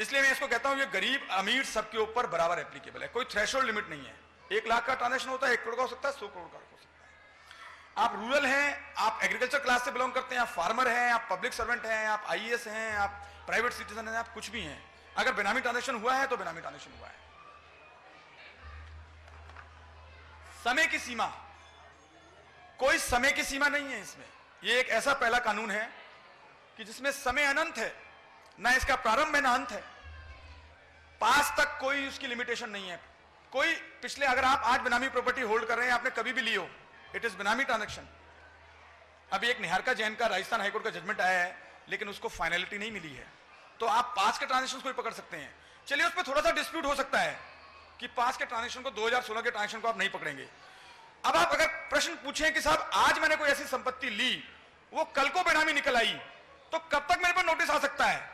इसलिए मैं इसको कहता हूं ये गरीब अमीर सबके ऊपर बराबर एप्लीकेबल है, कोई थ्रेशोल्ड लिमिट नहीं है। 1 लाख का ट्रांजेक्शन होता है, 1 करोड़ का हो सकता है, 100 करोड़ का हो सकता है। आप रूरल हैं, आप एग्रीकल्चर क्लास से बिलोंग करते हैं, आप फार्मर हैं, आप पब्लिक सर्वेंट हैं, आप आईएएस हैं, आप प्राइवेट सिटीजन हैं, आप कुछ भी हैं, अगर बेनामी ट्रांजेक्शन हुआ है तो बेनामी ट्रांजेक्शन हुआ है। समय की सीमा, कोई समय की सीमा नहीं है इसमें। यह एक ऐसा पहला कानून है कि जिसमें समय अनंत है, ना इसका प्रारंभ है ना अंत है। पास तक कोई उसकी लिमिटेशन नहीं है। कोई पिछले, अगर आप आज बेनामी प्रॉपर्टी होल्ड कर रहे हैं, आपने कभी भी ली हो, इट इज बेनामी ट्रांजेक्शन। अभी एक निहारिका जैन का राजस्थान हाईकोर्ट का जजमेंट आया है, लेकिन उसको फाइनलिटी नहीं मिली है। तो आप पास के ट्रांजेक्शन को ही पकड़ सकते हैं। चलिए उस पर थोड़ा सा डिस्प्यूट हो सकता है कि पास के ट्रांजेक्शन को, 2016 के ट्रांजेक्शन को आप नहीं पकड़ेंगे। अब आप अगर प्रश्न पूछें कि साहब आज मैंने कोई ऐसी संपत्ति ली, वो कल को बेनामी निकल आई, तो कब तक मेरे पर नोटिस आ सकता है?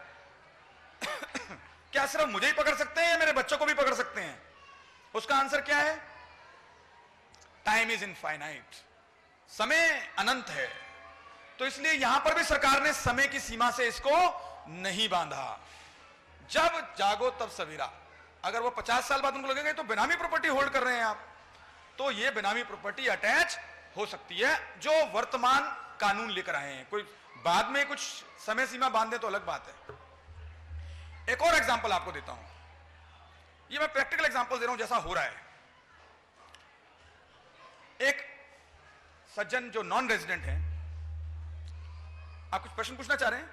क्या सिर्फ मुझे ही पकड़ सकते हैं या मेरे बच्चों को भी पकड़ सकते हैं? उसका आंसर क्या है? टाइम इज इनफाइनाइट, समय अनंत है। तो इसलिए यहां पर भी सरकार ने समय की सीमा से इसको नहीं बांधा। जब जागो तब सवेरा। अगर वो 50 साल बाद उनको लगेगा तो बेनामी प्रॉपर्टी होल्ड कर रहे हैं आप, तो ये बेनामी प्रॉपर्टी अटैच हो सकती है, जो वर्तमान कानून लेकर आए हैं। कोई बाद में कुछ समय सीमा बांध दे तो अलग बात है। एक और एग्जांपल आपको देता हूं, ये मैं प्रैक्टिकल एग्जांपल दे रहा हूं जैसा हो रहा है। एक सज्जन जो नॉन रेजिडेंट हैं, आप कुछ प्रश्न पूछना चाह रहे हैं,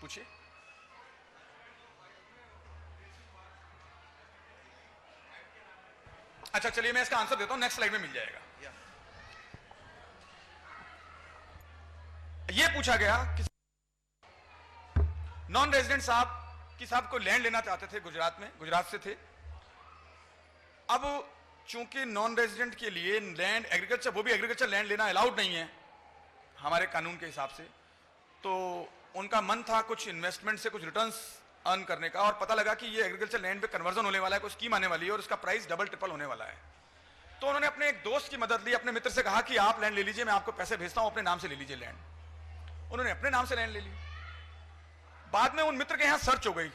पूछिए। अच्छा चलिए मैं इसका आंसर देता हूं, नेक्स्ट स्लाइड में मिल जाएगा। यह पूछा गया कि नॉन रेजिडेंट साहब कि साहब को लैंड लेना चाहते थे गुजरात में, गुजरात से थे। अब चूंकि नॉन रेजिडेंट के लिए लैंड एग्रीकल्चर, वो भी एग्रीकल्चर लैंड लेना अलाउड नहीं है हमारे कानून के हिसाब से, तो उनका मन था कुछ इन्वेस्टमेंट से कुछ रिटर्न्स अर्न करने का, और पता लगा कि ये एग्रीकल्चर लैंड पे कन्वर्जन होने वाला है, कोई स्कीम आने वाली है और उसका प्राइस डबल ट्रिपल होने वाला है। तो उन्होंने अपने एक दोस्त की मदद ली, अपने मित्र से कहा कि आप लैंड ले लीजिए, मैं आपको पैसे भेजता हूं, अपने नाम से ले लीजिए लैंड। उन्होंने अपने नाम से लैंड ले ली। बाद में उन मित्र के यहां सर्च हो गई,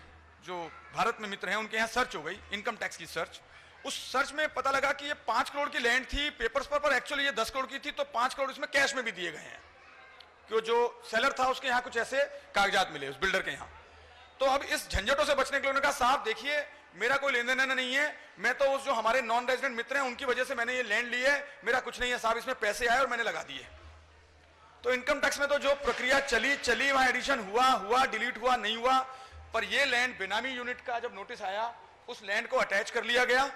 जो भारत में मित्र हैं उनके यहां सर्च हो गई, इनकम टैक्स की सर्च। उस सर्च में पता लगा कि ये 5 करोड़ की लैंड थी पेपर्स पर एक्चुअली ये 10 करोड़ की थी, तो 5 करोड़ इसमें कैश में भी दिए गए हैं, कि जो सेलर था उसके यहां कुछ ऐसे कागजात मिले उस बिल्डर के यहां। तो अब इस झंझटों से बचने के लिए उन्होंने कहा साहब देखिए मेरा कोई लेन देन नहीं है, मैं तो उस जो हमारे नॉन रेजिडेंट मित्र हैं उनकी वजह से मैंने ये लैंड ली है, मेरा कुछ नहीं है साहब, इसमें पैसे आए और मैंने लगा दिए। तो इनकम टैक्स में तो जो प्रक्रिया चली वहां एडिशन हुआ, डिलीट हुआ, नहीं हुआ, पर ये लैंड बेनामी यूनिट का जब नोटिस आया उस लैंड को अटैच कर लिया गया।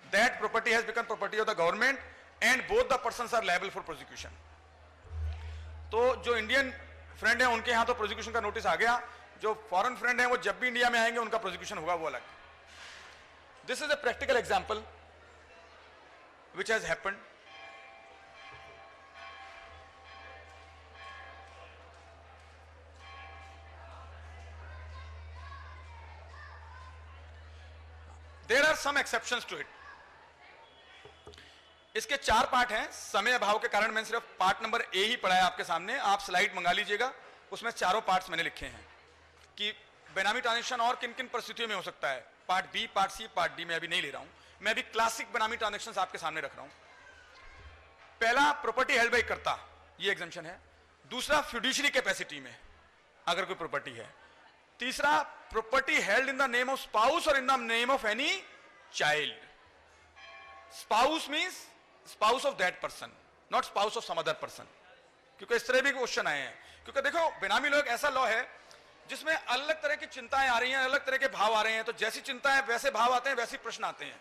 That property has become property of the government and both the persons are liable for prosecution. तो जो इंडियन फ्रेंड है उनके यहां तो प्रोसिक्यूशन का नोटिस आ गया, जो फॉरेन फ्रेंड है वो जब भी इंडिया में आएंगे उनका प्रोसिक्यूशन होगा वो अलग। This is a practical example which has happened. There are some exceptions to it. इसके 4 पार्ट हैं। समय अभाव के कारण मैंने सिर्फ पार्ट नंबर ए ही पढ़ा है आपके सामने, आप स्लाइड मंगा लीजिएगा, उसमें चारों पार्ट्स मैंने लिखे हैं कि बेनामी ट्रांजैक्शन और किन किन परिस्थितियों में हो सकता है। Part B, part C, part D मैं अभी नहीं ले रहा हूं, मैं अभी क्लासिक बेनामी ट्रांजैक्शंस आपके सामने रख रहा हूं। पहला, प्रॉपर्टी हेल्ड बाय कर्ता, ये एग्जम्पशन है। दूसरा, फ्यूडिशरी कैपेसिटी में अगर कोई प्रॉपर्टी है। तीसरा, property held in the name of spouse और in the name of any child. Spouse means spouse of that person, not spouse of some other person, क्योंकि इस तरह भी क्वेश्चन आए हैं। क्योंकि देखो बेनामी लॉ एक ऐसा लॉ है जिसमें अलग तरह की चिंताएं आ रही हैं, अलग तरह के भाव आ रहे हैं। तो जैसी चिंताएं वैसे भाव आते हैं, वैसे प्रश्न आते हैं।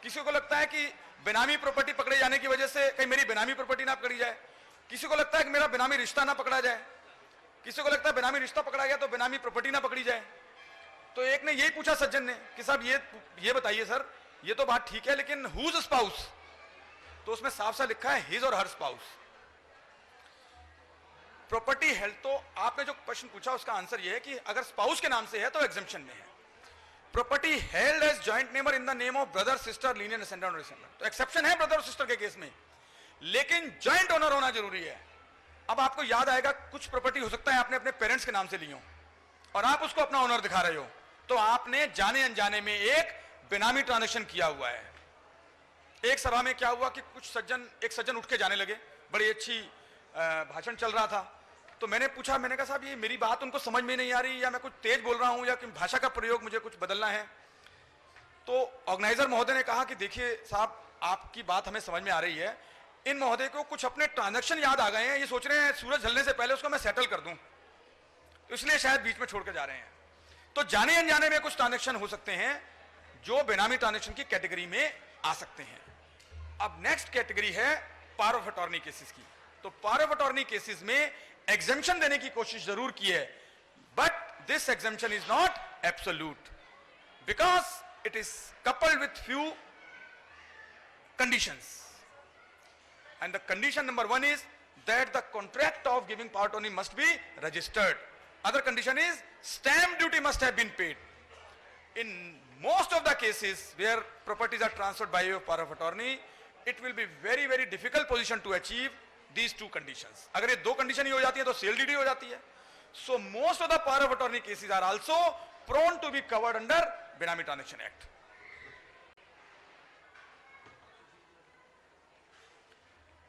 किसी को लगता है कि बेनामी प्रॉपर्टी पकड़े जाने की वजह से कहीं मेरी बेनामी प्रॉपर्टी ना पकड़ी जाए, किसी को लगता है कि मेरा बेनामी रिश्ता ना पकड़ा जाए, किसी को लगता है बेनामी रिश्ता पकड़ा गया तो बेनामी प्रॉपर्टी ना पकड़ी जाए। तो एक ने यही पूछा सज्जन ने कि साहब ये बताइए सर, ये तो बात ठीक है लेकिन हुज स्पाउस, तो उसमें साफ साफ लिखा है हिज और हर स्पाउस। प्रॉपर्टी हेल्ड, तो आपने जो प्रश्न पूछा उसका आंसर यह है कि अगर स्पाउस के नाम से है तो एग्जम्पशन में है। Property held as joint neighbour in the name of brother sister linear descendant और डिसेंडेंट, तो एक्सेप्शन है ब्रदर और सिस्टर के केस में, लेकिन जॉइंट ओनर होना जरूरी है। अब आपको याद आएगा कुछ प्रॉपर्टी हो सकता है आपने अपने पेरेंट्स के नाम से ली हो और आप उसको अपना ओनर दिखा रहे हो, तो आपने जाने अनजाने में एक बेनामी ट्रांजैक्शन किया हुआ है। एक सभा में क्या हुआ कि एक सज्जन उठ के जाने लगे, बड़ी अच्छी भाषण चल रहा था, तो मैंने पूछा, मैंने कहा साहब ये मेरी बात उनको समझ में नहीं आ रही, या मैं कुछ तेज बोल रहा हूं, या भाषा का प्रयोग मुझे कुछ बदलना है। तो ऑर्गेनाइजर महोदय ने कहा कि देखिए साहब, आपकी बात हमें समझ में आ रही है, इन महोदय को कुछ अपने ट्रांजैक्शन याद आ गए हैं, ये सोच रहे हैं सूरज ढलने से पहले उसको मैं सेटल कर दूं, तो इसलिए शायद बीच में छोड़ के जा रहे हैं। तो जाने अनजाने में कुछ ट्रांजैक्शन हो सकते हैं जो बेनामी ट्रांजैक्शन की कैटेगरी में आ सकते हैं। अब नेक्स्ट कैटेगरी है पावर ऑफ अटॉर्नी केसेस की। तो पावर ऑफ अटॉर्नी केसेस में एग्जेम्पशन देने की कोशिश जरूर की है, but this exemption is not absolute because it is coupled with few conditions, and the condition number 1 is that the contract of giving power of attorney must be registered. Other condition is stamp duty must have been paid. In most of the cases where properties are transferred by way of power of attorney, it will be very very difficult position to achieve these two conditions. अगर ये दो condition ही हो जाती है तो cell DD हो जाती है. So most of the power of attorney cases are also prone to be covered under Benami Transaction Act.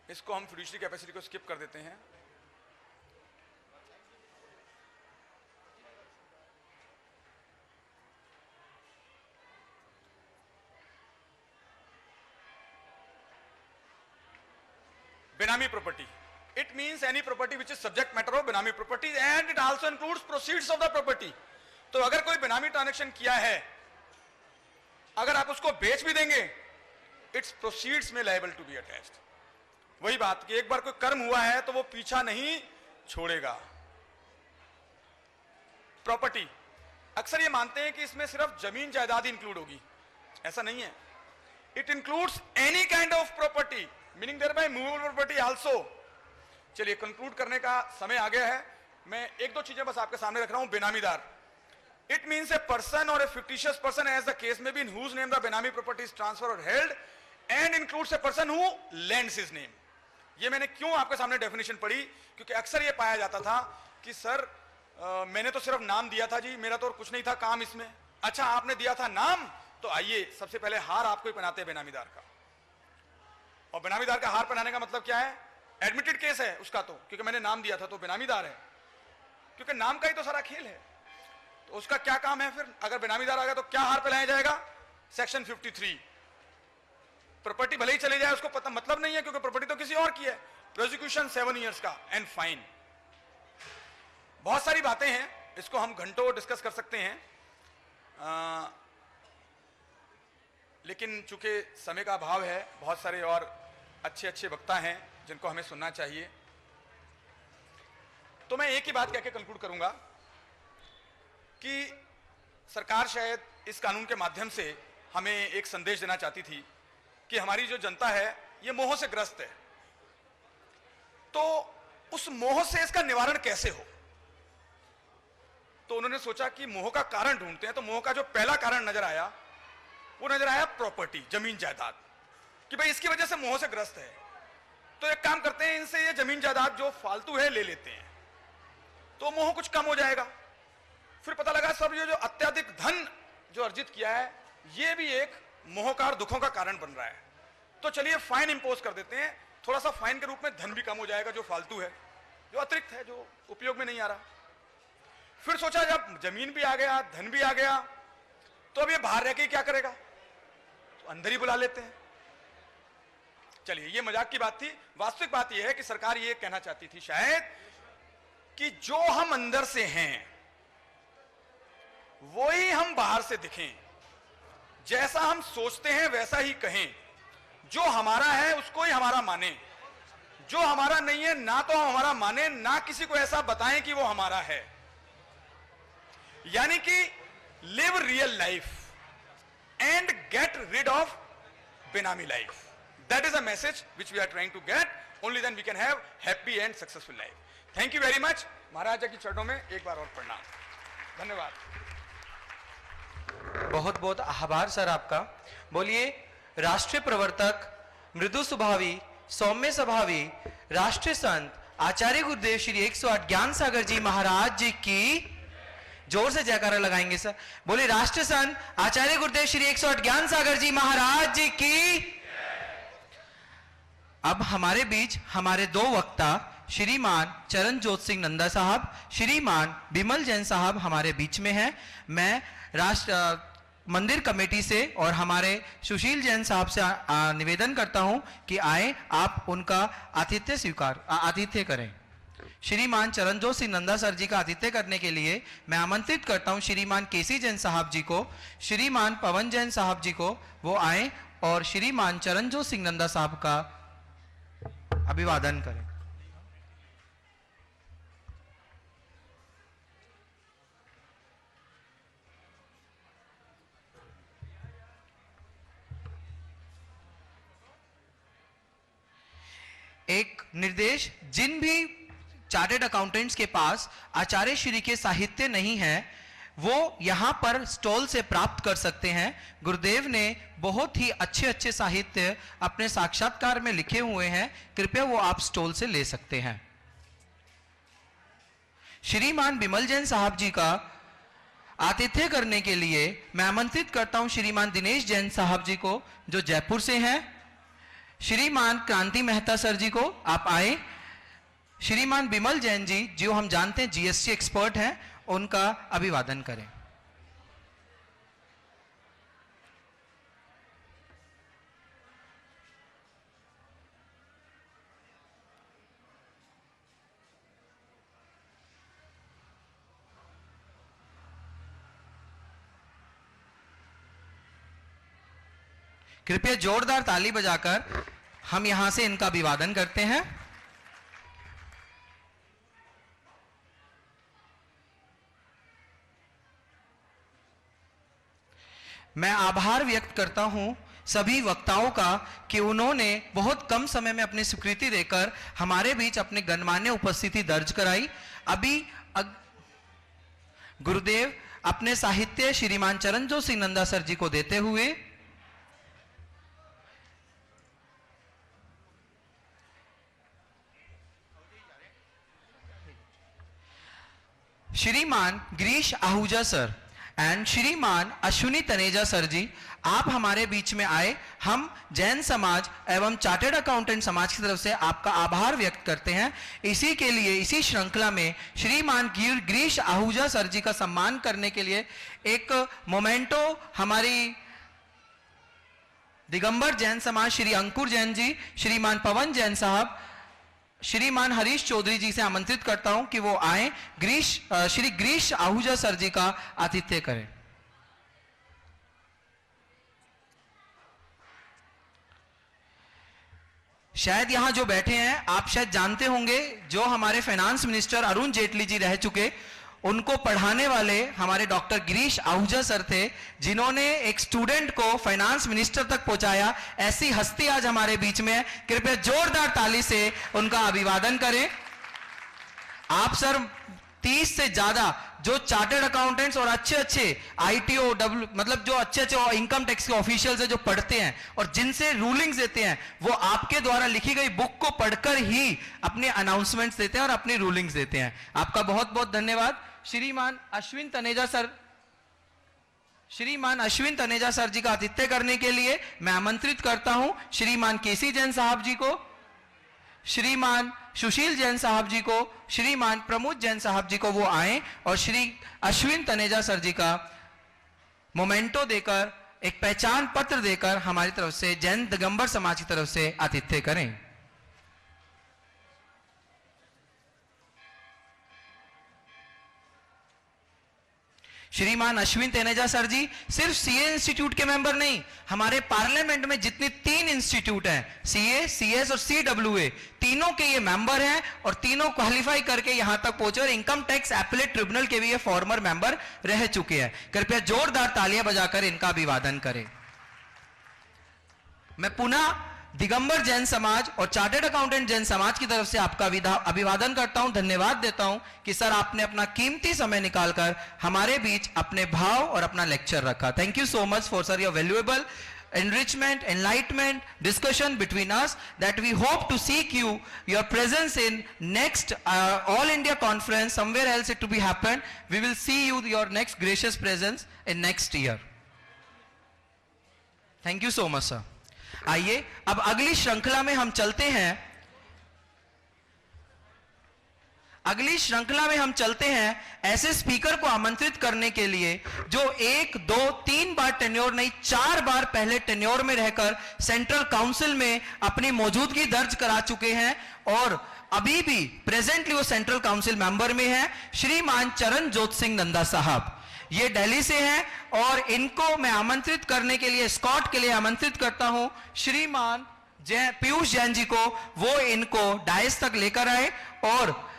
इसको हम फिड्यूशियरी कैपेसिटी को स्किप कर देते हैं. Benami property. It means any property which is subject matter of Benami property and it also includes proceeds of the property. तो अगर कोई बेनामी ट्रांजैक्शन किया है, अगर आप उसको बेच भी देंगे, its proceeds में liable to be attached. वही बात कि एक बार कोई कर्म हुआ है तो वो पीछा नहीं छोड़ेगा. प्रॉपर्टी, अक्सर ये मानते हैं कि इसमें सिर्फ जमीन जायदाद इंक्लूड होगी. ऐसा नहीं है. It includes any kind of property, meaning thereby movable property also. चलिए कंक्लूड करने का समय आ गया है. मैं एक दो चीजें बस आपके सामने रख रहा हूं. Benamidar, it means a person or a fictitious person as the case may be in whose name the benami property is transfer or held and includes a person who lends his name. ये मैंने क्यों आपके सामने डेफिनेशन पढ़ी, क्योंकि अक्सर ये पाया जाता था कि सर मैंने तो सिर्फ नाम दिया था जी, मेरा तो और कुछ नहीं था काम इसमें. अच्छा आपने दिया था नाम, तो आइए सबसे पहले हार आपको ही पहनाते हैं बेनामीदार का. और बेनामीदार का हार पहनाने का मतलब क्या है? एडमिटेड केस है उसका, तो क्योंकि मैंने नाम दिया था तो बेनामीदार है, क्योंकि नाम का ही तो सारा खेल है. तो उसका क्या काम है फिर? अगर बेनामीदार आ गया तो क्या हार पहनाया जाएगा? सेक्शन 53. प्रॉपर्टी भले ही चले जाए उसको पता मतलब नहीं है, क्योंकि प्रॉपर्टी तो किसी और की है. प्रोसिक्यूशन 7 इयर्स का एंड फाइन. बहुत सारी बातें हैं, इसको हम घंटों डिस्कस कर सकते हैं, लेकिन चूंकि समय का अभाव है, बहुत सारे और अच्छे अच्छे वक्ता हैं जिनको हमें सुनना चाहिए, तो मैं एक ही बात कह के कंक्लूड करूंगा कि सरकार शायद इस कानून के माध्यम से हमें एक संदेश देना चाहती थी कि हमारी जो जनता है ये मोह से ग्रस्त है, तो उस मोह से इसका निवारण कैसे हो. तो उन्होंने सोचा कि मोह का कारण ढूंढते हैं. तो मोह का जो पहला कारण नजर आया वो नजर आया प्रॉपर्टी, जमीन जायदाद, कि भाई इसकी वजह से मोह से ग्रस्त है, तो एक काम करते हैं इनसे ये जमीन जायदाद जो फालतू है ले लेते हैं, तो मोह कुछ कम हो जाएगा. फिर पता लगा सब ये जो अत्यधिक धन जो अर्जित किया है ये भी एक मोहकार दुखों का कारण बन रहा है, तो चलिए फाइन इंपोज कर देते हैं. थोड़ा सा फाइन के रूप में धन भी कम हो जाएगा जो फालतू है, जो अतिरिक्त है, जो उपयोग में नहीं आ रहा. फिर सोचा जब जमीन भी आ गया, धन भी आ गया, तो अब ये बाहर रह के क्या करेगा, तो अंदर ही बुला लेते हैं. चलिए ये मजाक की बात थी. वास्तविक बात यह है कि सरकार ये कहना चाहती थी शायद कि जो हम अंदर से हैं वही हम बाहर से दिखें, जैसा हम सोचते हैं वैसा ही कहें, जो हमारा है उसको ही हमारा माने, जो हमारा नहीं है ना तो हम हमारा माने, ना किसी को ऐसा बताएं कि वो हमारा है. यानी कि live real life and get rid of benami life. That is a message which we are trying to get. Only then we can have happy and successful life. Thank you very much. महाराजा की चरणों में एक बार और प्रणाम. धन्यवाद. बहुत बहुत आभार सर आपका. बोलिए राष्ट्रीय प्रवर्तक, मृदु स्वभावी, सौम्य स्वभावी, राष्ट्रीय संत आचार्य गुरुदेव श्री 108 ज्ञान सागर जी महाराज जी की जोर से जयकारा लगाएंगे सर। बोले राष्ट्र संत आचार्य गुरुदेव श्री 108 ज्ञान सागर जी महाराज जी की। अब हमारे बीच हमारे दो वक्ता श्रीमान चरणजोत सिंह नंदा साहब, श्रीमान बिमल जैन साहब हमारे बीच में हैं। मैं राष्ट्र मंदिर कमेटी से और हमारे सुशील जैन साहब से निवेदन करता हूं कि आए, आप उनका आतिथ्य करें। श्रीमान चरणजोत सिंह नंदा सर जी का आतिथ्य करने के लिए मैं आमंत्रित करता हूं श्रीमान केसी जैन साहब जी को, श्रीमान पवन जैन साहब जी को, वो आए और श्रीमान चरणजोत सिंह नंदा साहब का अभिवादन करें। एक निर्देश, जिन भी चार्टर्ड अकाउंटेंट्स के पास आचार्य श्री के साहित्य नहीं है वो यहां पर स्टॉल से प्राप्त कर सकते हैं। गुरुदेव ने बहुत ही अच्छे अच्छे साहित्य अपने साक्षात्कार में लिखे हुए हैं, कृपया वो आप स्टॉल से ले सकते हैं। श्रीमान बिमल जैन साहब जी का आतिथ्य करने के लिए मैं आमंत्रित करता हूं श्रीमान दिनेश जैन साहब जी को, जो जयपुर से हैं। श्रीमान क्रांति मेहता सर जी को, आप आए। श्रीमान बिमल जैन जी, जो हम जानते हैं जीएसटी एक्सपर्ट हैं, उनका अभिवादन करें। कृपया जोरदार ताली बजाकर हम यहां से इनका अभिवादन करते हैं। मैं आभार व्यक्त करता हूं सभी वक्ताओं का कि उन्होंने बहुत कम समय में अपनी स्वीकृति देकर हमारे बीच अपने गणमान्य उपस्थिति दर्ज कराई। अभी गुरुदेव अपने साहित्य श्रीमान चरणजोत सिंह नंदा सर जी को देते हुए श्रीमान गिरीश आहूजा सर एंड श्रीमान अश्विनी तनेजा सर जी, आप हमारे बीच में आए। हम जैन समाज एवं चार्टर्ड अकाउंटेंट समाज की तरफ से आपका आभार व्यक्त करते हैं। इसी के लिए, इसी श्रृंखला में श्रीमान गिरीश आहूजा सर जी का सम्मान करने के लिए एक मोमेंटो हमारी दिगंबर जैन समाज श्री अंकुर जैन जी, श्रीमान पवन जैन साहब, श्रीमान हरीश चौधरी जी से आमंत्रित करता हूं कि वो आए, श्री गिरीश आहूजा सर जी का आतिथ्य करें। शायद यहां जो बैठे हैं आप शायद जानते होंगे, जो हमारे फाइनेंस मिनिस्टर अरुण जेटली जी रह चुके, उनको पढ़ाने वाले हमारे डॉक्टर गिरीश आहूजा सर थे, जिन्होंने एक स्टूडेंट को फाइनेंस मिनिस्टर तक पहुंचाया। ऐसी हस्ती आज हमारे बीच में है, कृपया जोरदार ताली से उनका अभिवादन करें। आप सर 30 से ज्यादा जो चार्टर्ड अकाउंटेंट्स और अच्छे अच्छे आईटीओ मतलब जो अच्छे अच्छे इनकम टैक्स के ऑफिशियल्स है जो पढ़ते हैं और जिनसे रूलिंग्स देते हैं, वो आपके द्वारा लिखी गई बुक को पढ़कर ही अपने अनाउंसमेंट्स देते हैं और अपनी रूलिंग्स देते हैं। आपका बहुत बहुत धन्यवाद। श्रीमान अश्विन तनेजा सर जी का आतिथ्य करने के लिए मैं आमंत्रित करता हूं श्रीमान केसी जैन साहब जी को, श्रीमान सुशील जैन साहब जी को, श्रीमान प्रमोद जैन साहब जी को, वो आए और श्री अश्विन तनेजा सर जी का मोमेंटो देकर, एक पहचान पत्र देकर हमारी तरफ से, जैन दिगंबर समाज की तरफ से आतिथ्य करें। श्रीमान अश्विन तनेजा सर जी सिर्फ सीए इंस्टीट्यूट के मेंबर नहीं, हमारे पार्लियामेंट में जितनी 3 इंस्टीट्यूट हैं, सीए, सीएस और सीडब्ल्यूए, तीनों के ये मेंबर हैं और तीनों क्वालिफाई करके यहां तक पहुंचे और इनकम टैक्स एपेलेट ट्रिब्यूनल के भी ये फॉर्मर मेंबर रह चुके हैं। कृपया जोरदार तालियां बजाकर इनका अभिवादन करें। मैं पुनः दिगंबर जैन समाज और चार्टर्ड अकाउंटेंट जैन समाज की तरफ से आपका अभिवादन करता हूं, धन्यवाद देता हूं कि सर आपने अपना कीमती समय निकालकर हमारे बीच अपने भाव और अपना लेक्चर रखा। Thank you so much for sir your valuable enrichment, enlightenment, discussion between us, that we hope to seek you, your presence in next All India conference, somewhere else it to be happen. We will see you, your next gracious presence in next year. Thank you so much, sir. आइए अब अगली श्रृंखला में हम चलते हैं। अगली श्रृंखला में हम चलते हैं ऐसे स्पीकर को आमंत्रित करने के लिए जो 1, 2, 3 बार टेन्योर नहीं 4 बार पहले टेन्योर में रहकर सेंट्रल काउंसिल में अपनी मौजूदगी दर्ज करा चुके हैं और अभी भी प्रेजेंटली वो सेंट्रल काउंसिल मेंबर में है, श्रीमान चरणजोत सिंह नंदा साहब। ये दिल्ली से हैं और इनको मैं आमंत्रित करने के लिए, स्कॉट के लिए आमंत्रित करता हूं श्रीमान पीयूष जैन जी को, वो इनको डायस तक लेकर आए और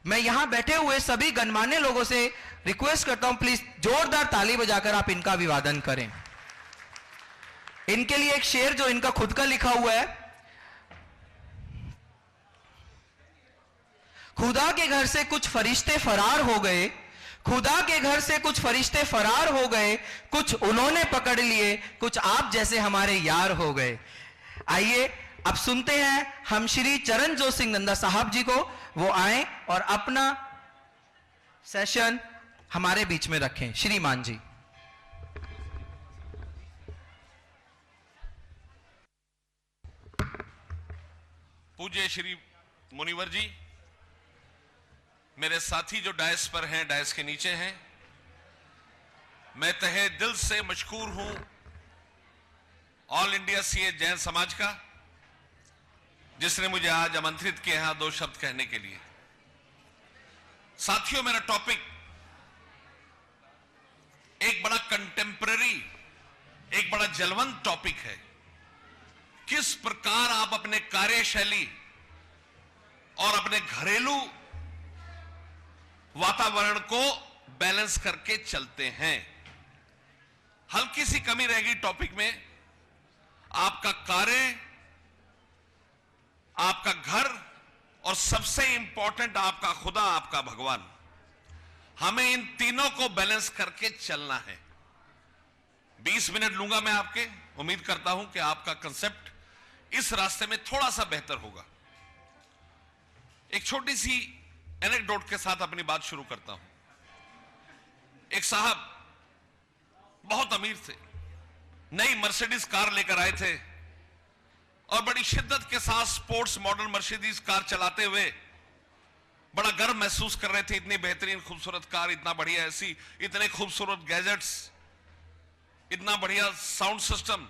मैं यहां बैठे हुए सभी गणमान्य लोगों से रिक्वेस्ट करता हूं, प्लीज जोरदार ताली बजाकर आप इनका अभिवादन करें। इनके लिए एक शेर जो इनका खुद का लिखा हुआ है। खुदा के घर से कुछ फरिश्ते फरार हो गए, खुदा के घर से कुछ फरिश्ते फरार हो गए, कुछ उन्होंने पकड़ लिए, कुछ आप जैसे हमारे यार हो गए। आइए अब सुनते हैं हम श्री चरणजोत सिंह नंदा साहब जी को, वो आए और अपना सेशन हमारे बीच में रखें। श्रीमान जी। पूज्य श्री मुनिवर जी, मेरे साथी जो डायस पर हैं, डायस के नीचे हैं, मैं तहे दिल से मशकूर हूं ऑल इंडिया सीए जैन समाज का, जिसने मुझे आज आमंत्रित किया है 2 शब्द कहने के लिए। साथियों, मेरा टॉपिक एक बड़ा कंटेम्पररी, एक बड़ा जलवंत टॉपिक है। किस प्रकार आप अपने कार्यशैली और अपने घरेलू वातावरण को बैलेंस करके चलते हैं। हल्की सी कमी रहेगी टॉपिक में। आपका कार्य, आपका घर और सबसे इंपॉर्टेंट आपका खुदा, आपका भगवान, हमें इन तीनों को बैलेंस करके चलना है। 20 मिनट लूंगा मैं आपके, उम्मीद करता हूं कि आपका कंसेप्ट इस रास्ते में थोड़ा सा बेहतर होगा। एक छोटी सी एनेक्डोट के साथ अपनी बात शुरू करता हूं। एक साहब बहुत अमीर थे, नई मर्सिडीज कार लेकर आए थे और बड़ी शिद्दत के साथ स्पोर्ट्स मॉडल मर्सिडीज कार चलाते हुए बड़ा गर्व महसूस कर रहे थे। इतनी बेहतरीन खूबसूरत कार, इतना बढ़िया एसी, इतने खूबसूरत गैजेट्स, इतना बढ़िया साउंड सिस्टम,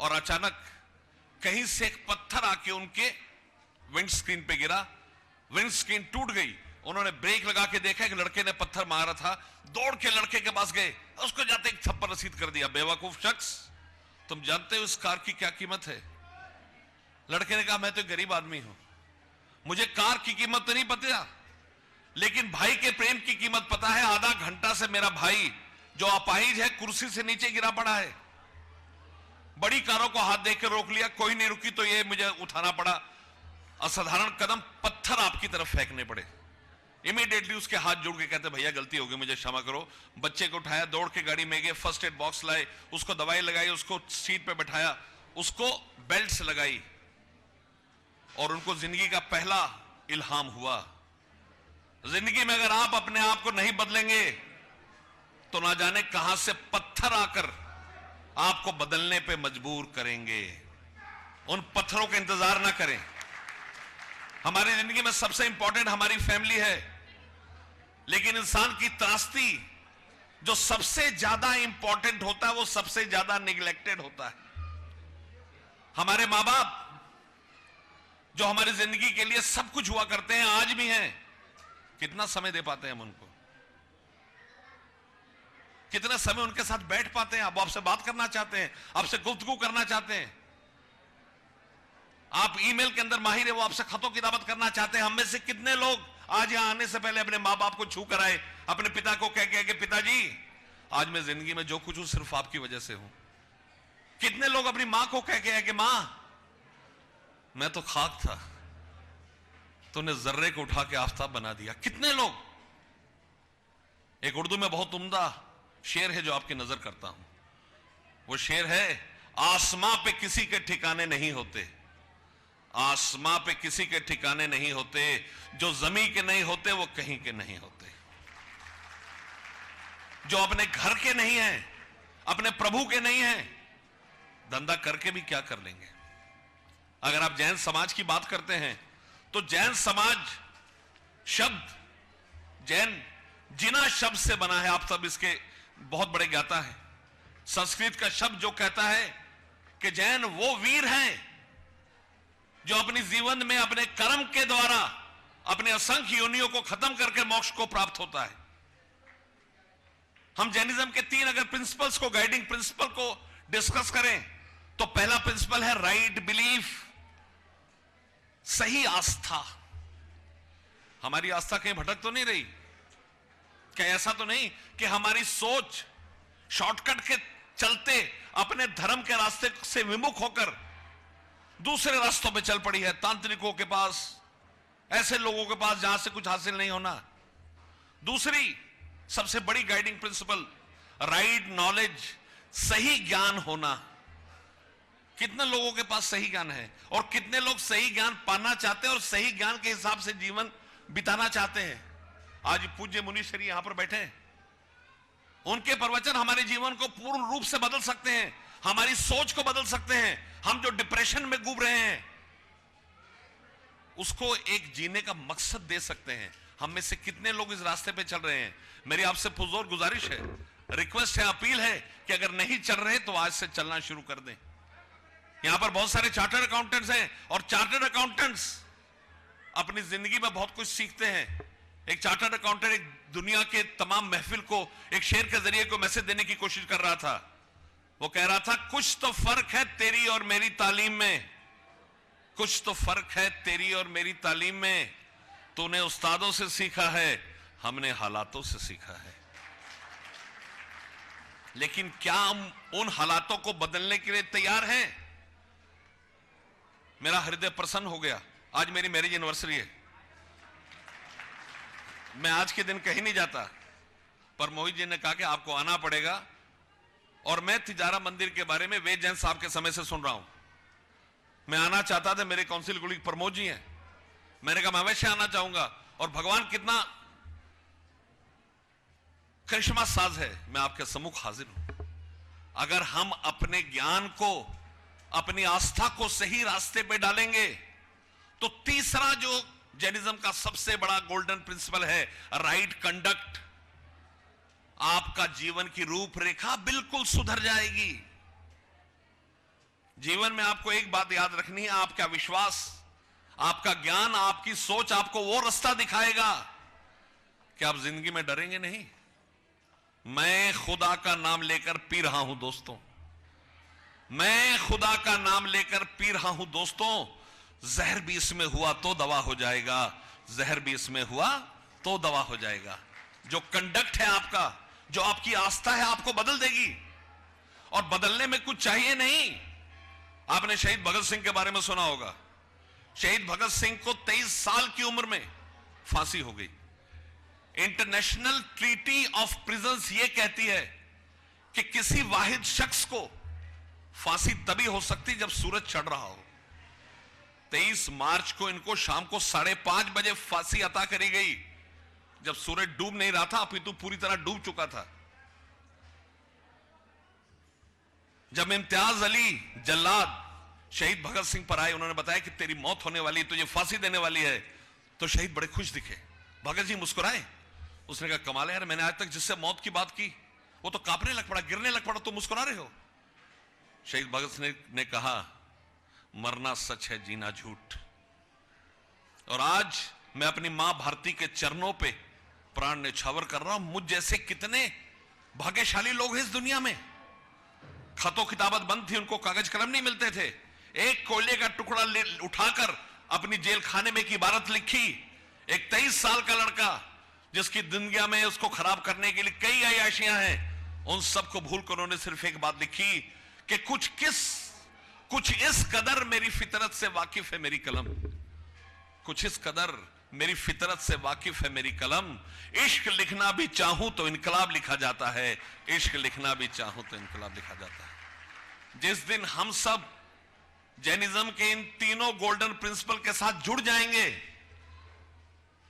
और अचानक कहीं से एक पत्थर आके उनके विंड स्क्रीन पे गिरा। विंड स्क्रीन टूट गई। उन्होंने ब्रेक लगा के देखा कि लड़के ने पत्थर मारा था, दौड़ के लड़के के पास गए, उसको जाते एक थप्पड़ रसीद कर दिया। बेवकूफ शख्स, तुम जानते हो इस कार की क्या कीमत है? लड़के ने कहा, मैं तो गरीब आदमी हूं, मुझे कार की कीमत तो नहीं पता, लेकिन भाई के प्रेम की कीमत पता है। आधा घंटा से मेरा भाई जो अपाहिज है कुर्सी से नीचे गिरा पड़ा है। बड़ी कारों को हाथ देकर रोक लिया, कोई नहीं रुकी तो ये मुझे उठाना पड़ा। असाधारण कदम, पत्थर आपकी तरफ फेंकने पड़े। इमीडिएटली उसके हाथ जोड़ के कहते, भैया गलती हो गई, मुझे क्षमा करो। बच्चे को उठाया, दौड़ के गाड़ी में गए, फर्स्ट एड बॉक्स लाए, उसको दवाई लगाई, उसको सीट पे बैठाया, उसको बेल्ट से लगाई और उनको जिंदगी का पहला इल्हाम हुआ। जिंदगी में अगर आप अपने आप को नहीं बदलेंगे तो ना जाने कहां से पत्थर आकर आपको बदलने पे मजबूर करेंगे। उन पत्थरों का इंतजार ना करें। हमारी जिंदगी में सबसे इंपॉर्टेंट हमारी फैमिली है, लेकिन इंसान की त्रासदी जो सबसे ज्यादा इंपॉर्टेंट होता है वो सबसे ज्यादा निगलेक्टेड होता है। हमारे मां बाप जो हमारी जिंदगी के लिए सब कुछ हुआ करते हैं, आज भी हैं, कितना समय दे पाते हैं हम उनको? कितना समय उनके साथ बैठ पाते हैं? अब आपसे बात करना चाहते हैं, आपसे गुफ्तगू करना चाहते हैं, आप ईमेल के अंदर माहिर है, वो आपसे खतों किताबत करना चाहते हैं। हम में से कितने लोग आज यहां आने से पहले अपने मां बाप को छू कर आए, अपने पिता को कह के पिताजी आज मैं जिंदगी में जो कुछ हूं सिर्फ आपकी वजह से हूं। कितने लोग अपनी मां को कह के आए कि मां मैं तो खाक था, तूने जर्रे को उठा के आफताब बना दिया। कितने लोग। एक उर्दू में बहुत उम्दा शेर है जो आपकी नजर करता हूं। वो शेर है, आसमां पे किसी के ठिकाने नहीं होते, आसमां पे किसी के ठिकाने नहीं होते, जो जमीन के नहीं होते वो कहीं के नहीं होते। जो अपने घर के नहीं हैं, अपने प्रभु के नहीं हैं, धंधा करके भी क्या कर लेंगे। अगर आप जैन समाज की बात करते हैं तो जैन समाज शब्द, जैन जिना शब्द से बना है। आप सब इसके बहुत बड़े ज्ञाता हैं। संस्कृत का शब्द जो कहता है कि जैन वो वीर हैं जो अपनी जीवन में अपने कर्म के द्वारा अपने असंख्य योनियों को खत्म करके मोक्ष को प्राप्त होता है। हम जैनिज्म के 3 अगर प्रिंसिपल्स को, गाइडिंग प्रिंसिपल को डिस्कस करें तो पहला प्रिंसिपल है राइट बिलीफ, सही आस्था। हमारी आस्था कहीं भटक तो नहीं रही? क्या ऐसा तो नहीं कि हमारी सोच शॉर्टकट के चलते अपने धर्म के रास्ते से विमुख होकर दूसरे रास्तों पे चल पड़ी है, तांत्रिकों के पास, ऐसे लोगों के पास जहां से कुछ हासिल नहीं होना। दूसरी सबसे बड़ी गाइडिंग प्रिंसिपल राइट नॉलेज, सही ज्ञान होना। कितने लोगों के पास सही ज्ञान है और कितने लोग सही ज्ञान पाना चाहते हैं और सही ज्ञान के हिसाब से जीवन बिताना चाहते हैं। आज पूज्य मुनीश्वरी यहां पर बैठे हैं, उनके प्रवचन हमारे जीवन को पूर्ण रूप से बदल सकते हैं, हमारी सोच को बदल सकते हैं। हम जो डिप्रेशन में डूब रहे हैं उसको एक जीने का मकसद दे सकते हैं। हम में से कितने लोग इस रास्ते पे चल रहे हैं? मेरी आपसे पुरजोर गुजारिश है, रिक्वेस्ट है, अपील है कि अगर नहीं चल रहे तो आज से चलना शुरू कर दें। यहां पर बहुत सारे चार्टर्ड अकाउंटेंट्स हैं और चार्टर्ड अकाउंटेंट्स अपनी जिंदगी में बहुत कुछ सीखते हैं। एक चार्टर्ड अकाउंटेंट एक दुनिया के तमाम महफिल को एक शेर के जरिए को मैसेज देने की कोशिश कर रहा था। वो कह रहा था, कुछ तो फर्क है तेरी और मेरी तालीम में, कुछ तो फर्क है तेरी और मेरी तालीम में। तूने उस्तादों से सीखा है, हमने हालातों से सीखा है। लेकिन क्या हम उन हालातों को बदलने के लिए तैयार हैं? मेरा हृदय प्रसन्न हो गया। आज मेरी मैरिज एनिवर्सरी है। मैं आज के दिन कहीं नहीं जाता, पर मोहित जी ने कहा कि आपको आना पड़ेगा। और मैं तिजारा मंदिर के बारे में वेद जैन साहब के समय से सुन रहा हूं। मैं आना चाहता था, मेरे काउंसिल कुलीग प्रमोद जी हैं, मैंने कहा मैं अवश्य आना चाहूंगा। और भगवान कितना करिश्मा साज है, मैं आपके सम्मुख हाजिर हूं। अगर हम अपने ज्ञान को, अपनी आस्था को सही रास्ते पे डालेंगे तो तीसरा जो जैनिज्म का सबसे बड़ा गोल्डन प्रिंसिपल है, राइट कंडक्ट, आपका जीवन की रूपरेखा बिल्कुल सुधर जाएगी। जीवन में आपको एक बात याद रखनी है, आपका विश्वास, आपका ज्ञान, आपकी सोच आपको वो रास्ता दिखाएगा कि आप जिंदगी में डरेंगे नहीं। मैं खुदा का नाम लेकर पी रहा हूं दोस्तों, मैं खुदा का नाम लेकर पी रहा हूं दोस्तों। जहर भी इसमें हुआ तो दवा हो जाएगा, जहर भी इसमें हुआ तो दवा हो जाएगा। जो कंडक्ट है आपका, जो आपकी आस्था है, आपको बदल देगी। और बदलने में कुछ चाहिए नहीं। आपने शहीद भगत सिंह के बारे में सुना होगा। शहीद भगत सिंह को 23 साल की उम्र में फांसी हो गई। इंटरनेशनल ट्रीटी ऑफ प्रिजन्स ये कहती है कि किसी वाहिद शख्स को फांसी तभी हो सकती जब सूरज चढ़ रहा हो। 23 मार्च को इनको शाम को 5:30 बजे फांसी अता करी गई, जब सूरज डूब नहीं रहा था, अपितु पूरी तरह डूब चुका था। जब इम्तियाज अली जल्लाद शहीद भगत सिंह पर आए, उन्होंने बताया कि तेरी मौत होने वाली है, तुझे फांसी देने वाली है, तो शहीद बड़े खुश दिखे। भगत जी मुस्कुराए। उसने कहा कमाल है यार, मैंने आज तक जिससे मौत की बात की वो तो कांपने लग पड़ा, गिरने लग पड़ा, तो मुस्कुरा रहे हो। शहीद भगत सिंह ने कहा मरना सच है, जीना झूठ। और आज मैं अपनी मां भारती के चरणों पे प्राण न्यौछावर कर रहा हूं। मुझ जैसे कितने भाग्यशाली लोग हैं इस दुनिया में। खतों किताबत बंद थी, उनको कागज कलम नहीं मिलते थे। एक कोयले का टुकड़ा उठाकर अपनी जेल खाने में की इबारत लिखी। एक 23 साल का लड़का जिसकी दुनिया में उसको खराब करने के लिए कई अयाशियां हैं, उन सबको भूलकर उन्होंने सिर्फ एक बात लिखी कि कुछ इस कदर मेरी फितरत से वाकिफ है मेरी कलम, कुछ इस कदर मेरी फितरत से वाकिफ है मेरी कलम। इश्क लिखना भी चाहूं तो इनकलाब लिखा जाता है, इश्क लिखना भी चाहूं तो इनकलाब लिखा जाता है। जिस दिन हम सब जैनिज्म के इन तीनों गोल्डन प्रिंसिपल के साथ जुड़ जाएंगे,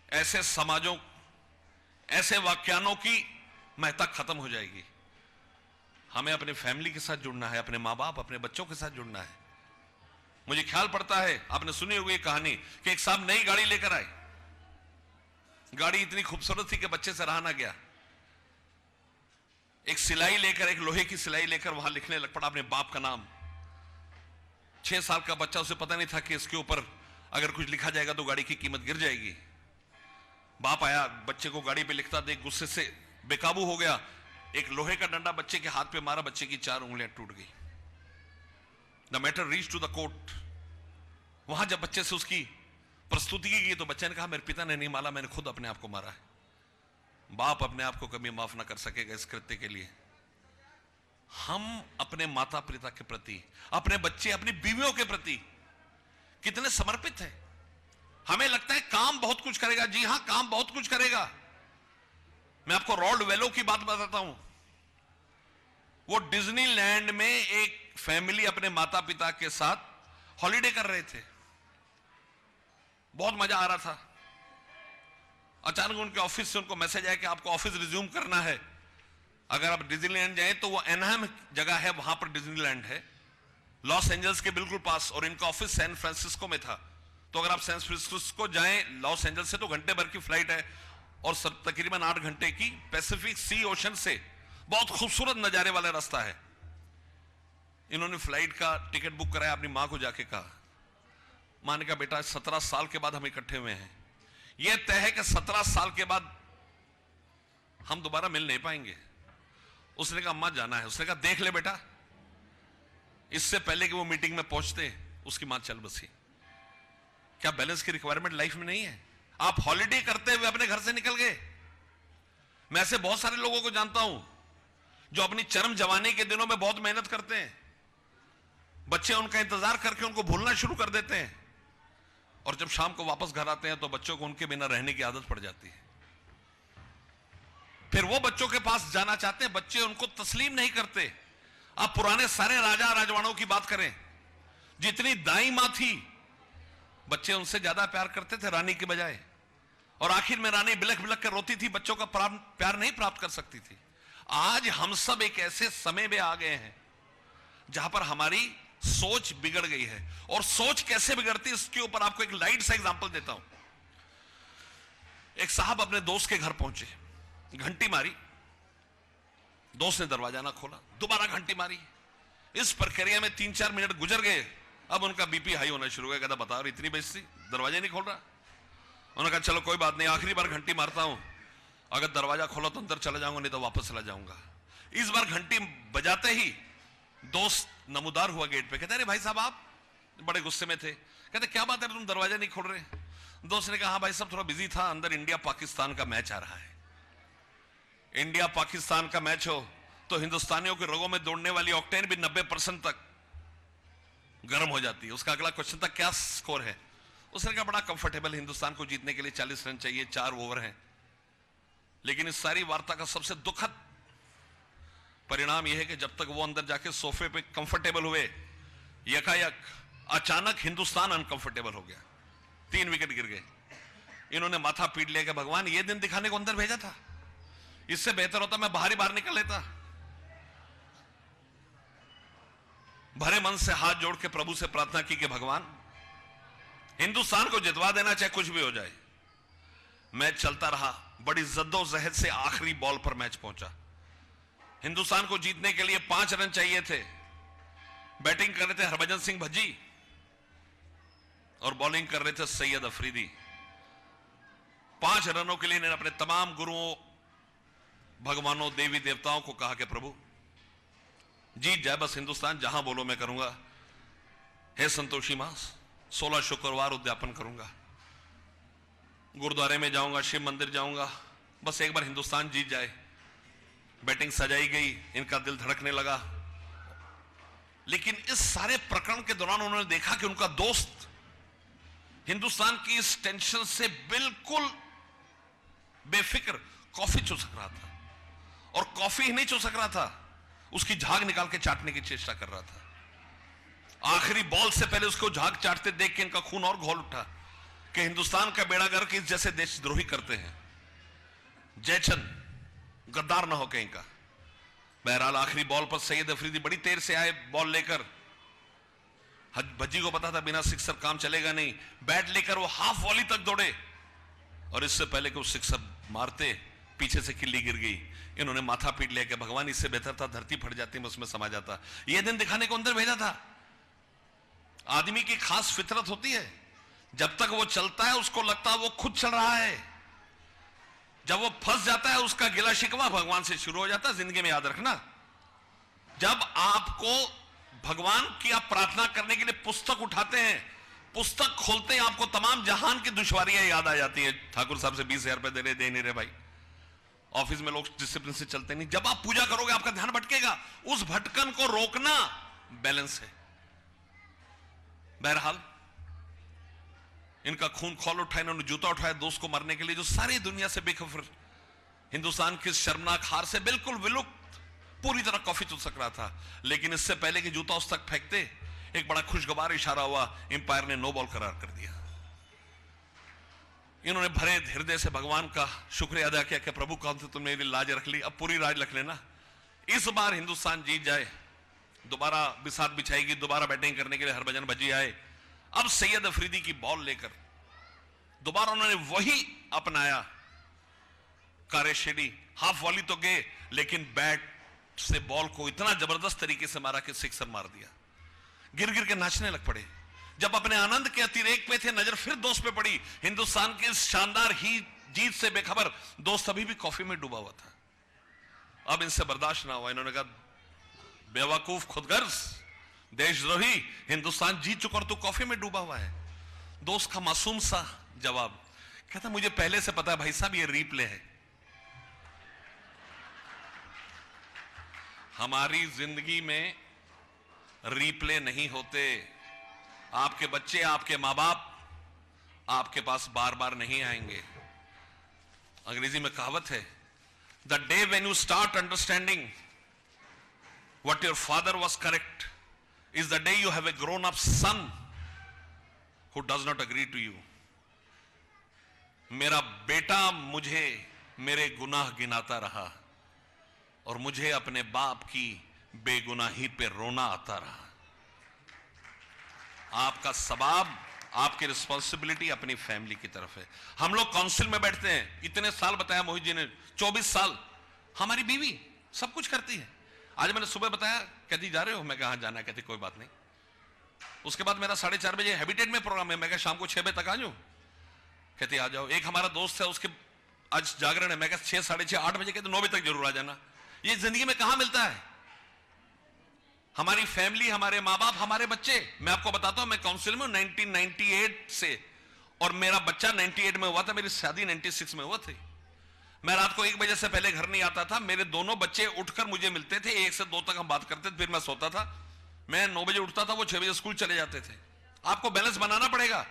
ऐसे समाजों, ऐसे व्याख्यानों की महत्ता खत्म हो जाएगी। हमें अपने फैमिली के साथ जुड़ना है, अपने माँ बाप, अपने बच्चों के साथ जुड़ना है। मुझे ख्याल पड़ता है, आपने सुनी होगी कहानी कि एक साहब नई गाड़ी लेकर आए। गाड़ी इतनी खूबसूरत थी कि बच्चे से रहा ना गया। एक सिलाई लेकर, एक लोहे की सिलाई लेकर वहां लिखने लग पड़ा अपने बाप का नाम। 6 साल का बच्चा, उसे पता नहीं था कि इसके ऊपर अगर कुछ लिखा जाएगा तो गाड़ी की कीमत गिर जाएगी। बाप आया, बच्चे को गाड़ी पे लिखता देख गुस्से से बेकाबू हो गया, एक लोहे का डंडा बच्चे के हाथ पे मारा, बच्चे की 4 उंगलियां टूट गई। The matter reach to the court. वहां जब बच्चे से उसकी प्रस्तुति की गई तो बच्चे ने कहा मेरे पिता ने नहीं मारा, मैंने खुद अपने आप को मारा है। बाप अपने आप को कभी माफ ना कर सकेगा इस कृत्य के लिए। हम अपने माता पिता के प्रति, अपने बच्चे, अपनी बीवियों के प्रति कितने समर्पित हैं। हमें लगता है काम बहुत कुछ करेगा। जी हां, काम बहुत कुछ करेगा। मैं आपको रॉल्ड वेलो की बात बताता हूं। वो डिज्नीलैंड में एक फैमिली अपने माता पिता के साथ हॉलिडे कर रहे थे, बहुत मजा आ रहा था। अचानक उनके ऑफिस से उनको मैसेज आया कि आपको ऑफिस रिज्यूम करना है। अगर आप डिज्नीलैंड जाएं तो वो एनहाम जगह है, वहां पर डिज्नीलैंड है, लॉस एंजल्स के बिल्कुल पास, और इनका ऑफिस सैन फ्रांसिस्को में था। तो अगर आप सैन फ्रांसिस्को जाएं लॉस एंजल्स से तो घंटे भर की फ्लाइट है, और तकरीबन 8 घंटे की पैसिफिक सी ओशन से बहुत खूबसूरत नजारे वाला रास्ता है। इन्होंने फ्लाइट का टिकट बुक कराया, अपनी मां को जाके कहा। मां ने कहा बेटा 17 साल के बाद हम इकट्ठे हुए हैं, यह तय है कि 17 साल के बाद हम दोबारा मिल नहीं पाएंगे। उसने कहा अम्मा जाना है। उसने कहा देख ले बेटा, इससे पहले कि वो मीटिंग में पहुंचते उसकी मां चल बसी। क्या बैलेंस की रिक्वायरमेंट लाइफ में नहीं है? आप हॉलिडे करते हुए अपने घर से निकल गए। मैं ऐसे बहुत सारे लोगों को जानता हूं जो अपनी चरम जवानी के दिनों में बहुत मेहनत करते हैं। बच्चे उनका इंतजार करके उनको भूलना शुरू कर देते हैं, और जब शाम को वापस घर आते हैं तो बच्चों को उनके बिना रहने की आदत पड़ जाती है। फिर वो बच्चों के पास जाना चाहते हैं, बच्चे उनको तस्लीम नहीं करते। आप पुराने सारे राजा राजवाड़ों की बात करें, जितनी दाई मां थी, बच्चे उनसे ज्यादा प्यार करते थे रानी के बजाय, और आखिर में रानी बिलख बिलख कर रोती थी, बच्चों का प्यार नहीं प्राप्त कर सकती थी। आज हम सब एक ऐसे समय में आ गए हैं जहां पर हमारी सोच बिगड़ गई है। और सोच कैसे बिगड़ती है इसके ऊपर आपको एक लाइट सा एग्जांपल देता हूं। एक साहब अपने दोस्त के घर पहुंचे, घंटी मारी, दोस्त ने दरवाजा ना खोला, दोबारा घंटी मारी। इस प्रक्रिया में 3-4 मिनट गुजर गए। अब उनका बीपी हाई होना शुरू हो गया। कहता बताओ इतनी बेइज्जती, दरवाजा नहीं खोल रहा। उन्होंने कहा चलो कोई बात नहीं, आखिरी बार घंटी मारता हूं, अगर दरवाजा खोला तो अंदर चला जाऊंगा, नहीं तो वापस चला जाऊंगा। इस बार घंटी बजाते ही दोस्त नमूदार हुआ गेट पे। कहते अरे भाई साहब आप बड़े गुस्से में थे। कहते क्या बात है तुम दरवाजा नहीं खोल रहे? दोस्त ने कहा हाँ भाई साहब थोड़ा बिजी था, अंदर इंडिया पाकिस्तान का मैच आ रहा है। इंडिया पाकिस्तान का मैच हो तो हिंदुस्तानियों के रगों में दौड़ने वाली ऑक्टेन भी 90% तक गर्म हो जाती है। उसका अगला क्वेश्चन था क्या स्कोर है? उसने कहा बड़ा कंफर्टेबल, हिंदुस्तान को जीतने के लिए 40 रन चाहिए, 4 ओवर हैं। लेकिन इस सारी वार्ता का सबसे दुखद परिणाम यह है कि जब तक वो अंदर जाके सोफे पे कंफर्टेबल हुए, यकायक अचानक हिंदुस्तान अनकंफर्टेबल हो गया, 3 विकेट गिर गए। इन्होंने माथा पीट लिया कि भगवान ये दिन दिखाने को अंदर भेजा था, इससे बेहतर होता मैं बाहर निकल लेता। भरे मन से हाथ जोड़ के प्रभु से प्रार्थना की कि भगवान हिंदुस्तान को जितवा देना, चाहे कुछ भी हो जाए। मैच चलता रहा, बड़ी जद्दोजहद से आखिरी बॉल पर मैच पहुंचा। हिंदुस्तान को जीतने के लिए 5 रन चाहिए थे। बैटिंग कर रहे थे हरभजन सिंह भज्जी और बॉलिंग कर रहे थे सैयद अफरीदी। 5 रनों के लिए इन्होंने अपने तमाम गुरुओं, भगवानों, देवी देवताओं को कहा कि प्रभु जीत जाए बस हिंदुस्तान, जहां बोलो मैं करूंगा। हे संतोषी मास, 16 शुक्रवार उद्यापन करूंगा, गुरुद्वारे में जाऊंगा, शिव मंदिर जाऊंगा, बस एक बार हिंदुस्तान जीत जाए। बैटिंग सजाई गई, इनका दिल धड़कने लगा। लेकिन इस सारे प्रकरण के दौरान उन्होंने देखा कि उनका दोस्त हिंदुस्तान की इस टेंशन से बिल्कुल बेफिक्र कॉफी चुसक रहा था, और कॉफी ही नहीं चुसक रहा था, उसकी झाग निकाल के चाटने की चेष्टा कर रहा था। आखिरी बॉल से पहले उसको झाग चाटते देख के इनका खून और घोल उठा कि हिंदुस्तान का बेड़ा गर्क इस जैसे देशद्रोही करते हैं। जयचंद गद्दार ना हो कहीं का। बहरहाल आखिरी बॉल पर सैयद अफरीदी बड़ी देर से आए बॉल लेकर। भज्जी को पता था बिना सिक्सर काम चलेगा नहीं, बैट लेकर वो हाफ वॉली तक दौड़े और इससे पहले कि वो सिक्सर मारते पीछे से किल्ली गिर गई। इन्होंने माथा पीट लिया कि भगवान इससे बेहतर था धरती फट जाती मैं उसमें समा जाता। यह दिन दिखाने को अंदर भेजा था। आदमी की खास फितरत होती है, जब तक वो चलता है उसको लगता है वो खुद चल रहा है, जब वो फंस जाता है उसका गिला शिकवा भगवान से शुरू हो जाता है। जिंदगी में याद रखना, जब आपको भगवान की आप प्रार्थना करने के लिए पुस्तक उठाते हैं, पुस्तक खोलते हैं, आपको तमाम जहान की दुश्वारियां याद आ जाती है। ठाकुर साहब से 20,000 रुपए दे नहीं रहे भाई, ऑफिस में लोग डिसिप्लिन से चलते नहीं। जब आप पूजा करोगे आपका ध्यान भटकेगा, उस भटकन को रोकना बैलेंस है। बहरहाल इनका खून खौल उठा, इन्होंने जूता उठाया दोस्त को मारने के लिए, जो सारी दुनिया से बेखबर, हिंदुस्तान की शर्मनाक हार से बिल्कुल विलुप्त पूरी तरह कॉफी चुसक रहा था। लेकिन इससे पहले कि जूता उस तक फेंकते एक बड़ा खुशगवार इशारा हुआ, एम्पायर ने नो बॉल करार कर दिया। इन्होंने भरे हृदय से भगवान का शुक्रिया अदा किया कि प्रभु कौन से तुमने मेरी लाज रख ली, अब पूरी राज रख लेना। इस बार हिंदुस्तान जीत जाए, दोबारा बिसात बिछाएगी, दोबारा बैटिंग करने के लिए हरभजन भज्जी आए। अब सैयद अफरीदी की बॉल लेकर दोबारा उन्होंने वही अपनाया कार्यशैली। हाफ वॉली तो गए लेकिन बैट से बॉल को इतना जबरदस्त तरीके से मारा कि सिक्सर मार दिया। गिर गिर के नाचने लग पड़े। जब अपने आनंद के अतिरेक पे थे, नजर फिर दोस्त पे पड़ी। हिंदुस्तान की इस शानदार ही जीत से बेखबर दोस्त अभी भी कॉफी में डूबा हुआ था। अब इनसे बर्दाश्त ना हुआ, इन्होंने कहा बेवकूफ खुदगर्ज देशद्रोही, हिंदुस्तान जीत चुका और तू कॉफी में डूबा हुआ है। दोस्त का मासूम सा जवाब, कहता मुझे पहले से पता है भाई साहब ये रीप्ले है। हमारी जिंदगी में रीप्ले नहीं होते। आपके बच्चे, आपके मां बाप आपके पास बार बार नहीं आएंगे। अंग्रेजी में कहावत है, the day when you start understanding what your father was correct is the day you have a grown up son who does not agree to you। मेरा बेटा मुझे मेरे गुनाह गिनाता रहा और मुझे अपने बाप की बेगुनाही पे रोना आता रहा। आपका सवाब, आपकी रिस्पॉन्सिबिलिटी अपनी फैमिली की तरफ है। हम लोग काउंसिल में बैठते हैं, इतने साल बताया मोहित जी ने, 24 साल हमारी बीवी सब कुछ करती है। आज मैंने सुबह बताया, कहती जा रहे हो, मैं कहा जाना है, कहती कोई बात नहीं। उसके बाद मेरा 4:30 बजे हैबिटेट में प्रोग्राम है, मैं कहा शाम को 6 बजे तक आ जाऊं, कहती आ जाओ। एक हमारा दोस्त है, उसके आज जागरण है, मैं कहा 6, 6:30, 8 बजे, कहते 9 बजे तक जरूर आ जाना। ये जिंदगी में कहां मिलता है? हमारी फैमिली, हमारे माँ बाप, हमारे बच्चे। मैं आपको बताता हूं, मैं काउंसिल में 1998 से, और मेरा बच्चा 98 में हुआ था, मेरी शादी 96 में हुआ थी। मैं रात को 1 बजे से पहले घर नहीं आता था। मेरे दोनों बच्चे उठकर मुझे मिलते थे, 1 से 2 तक हम बात करते थे, फिर मैं सोता था। मैं 9 बजे उठता था, वो 6 बजे स्कूल चले जाते थे। आपको बैलेंस बनाना पड़ेगा।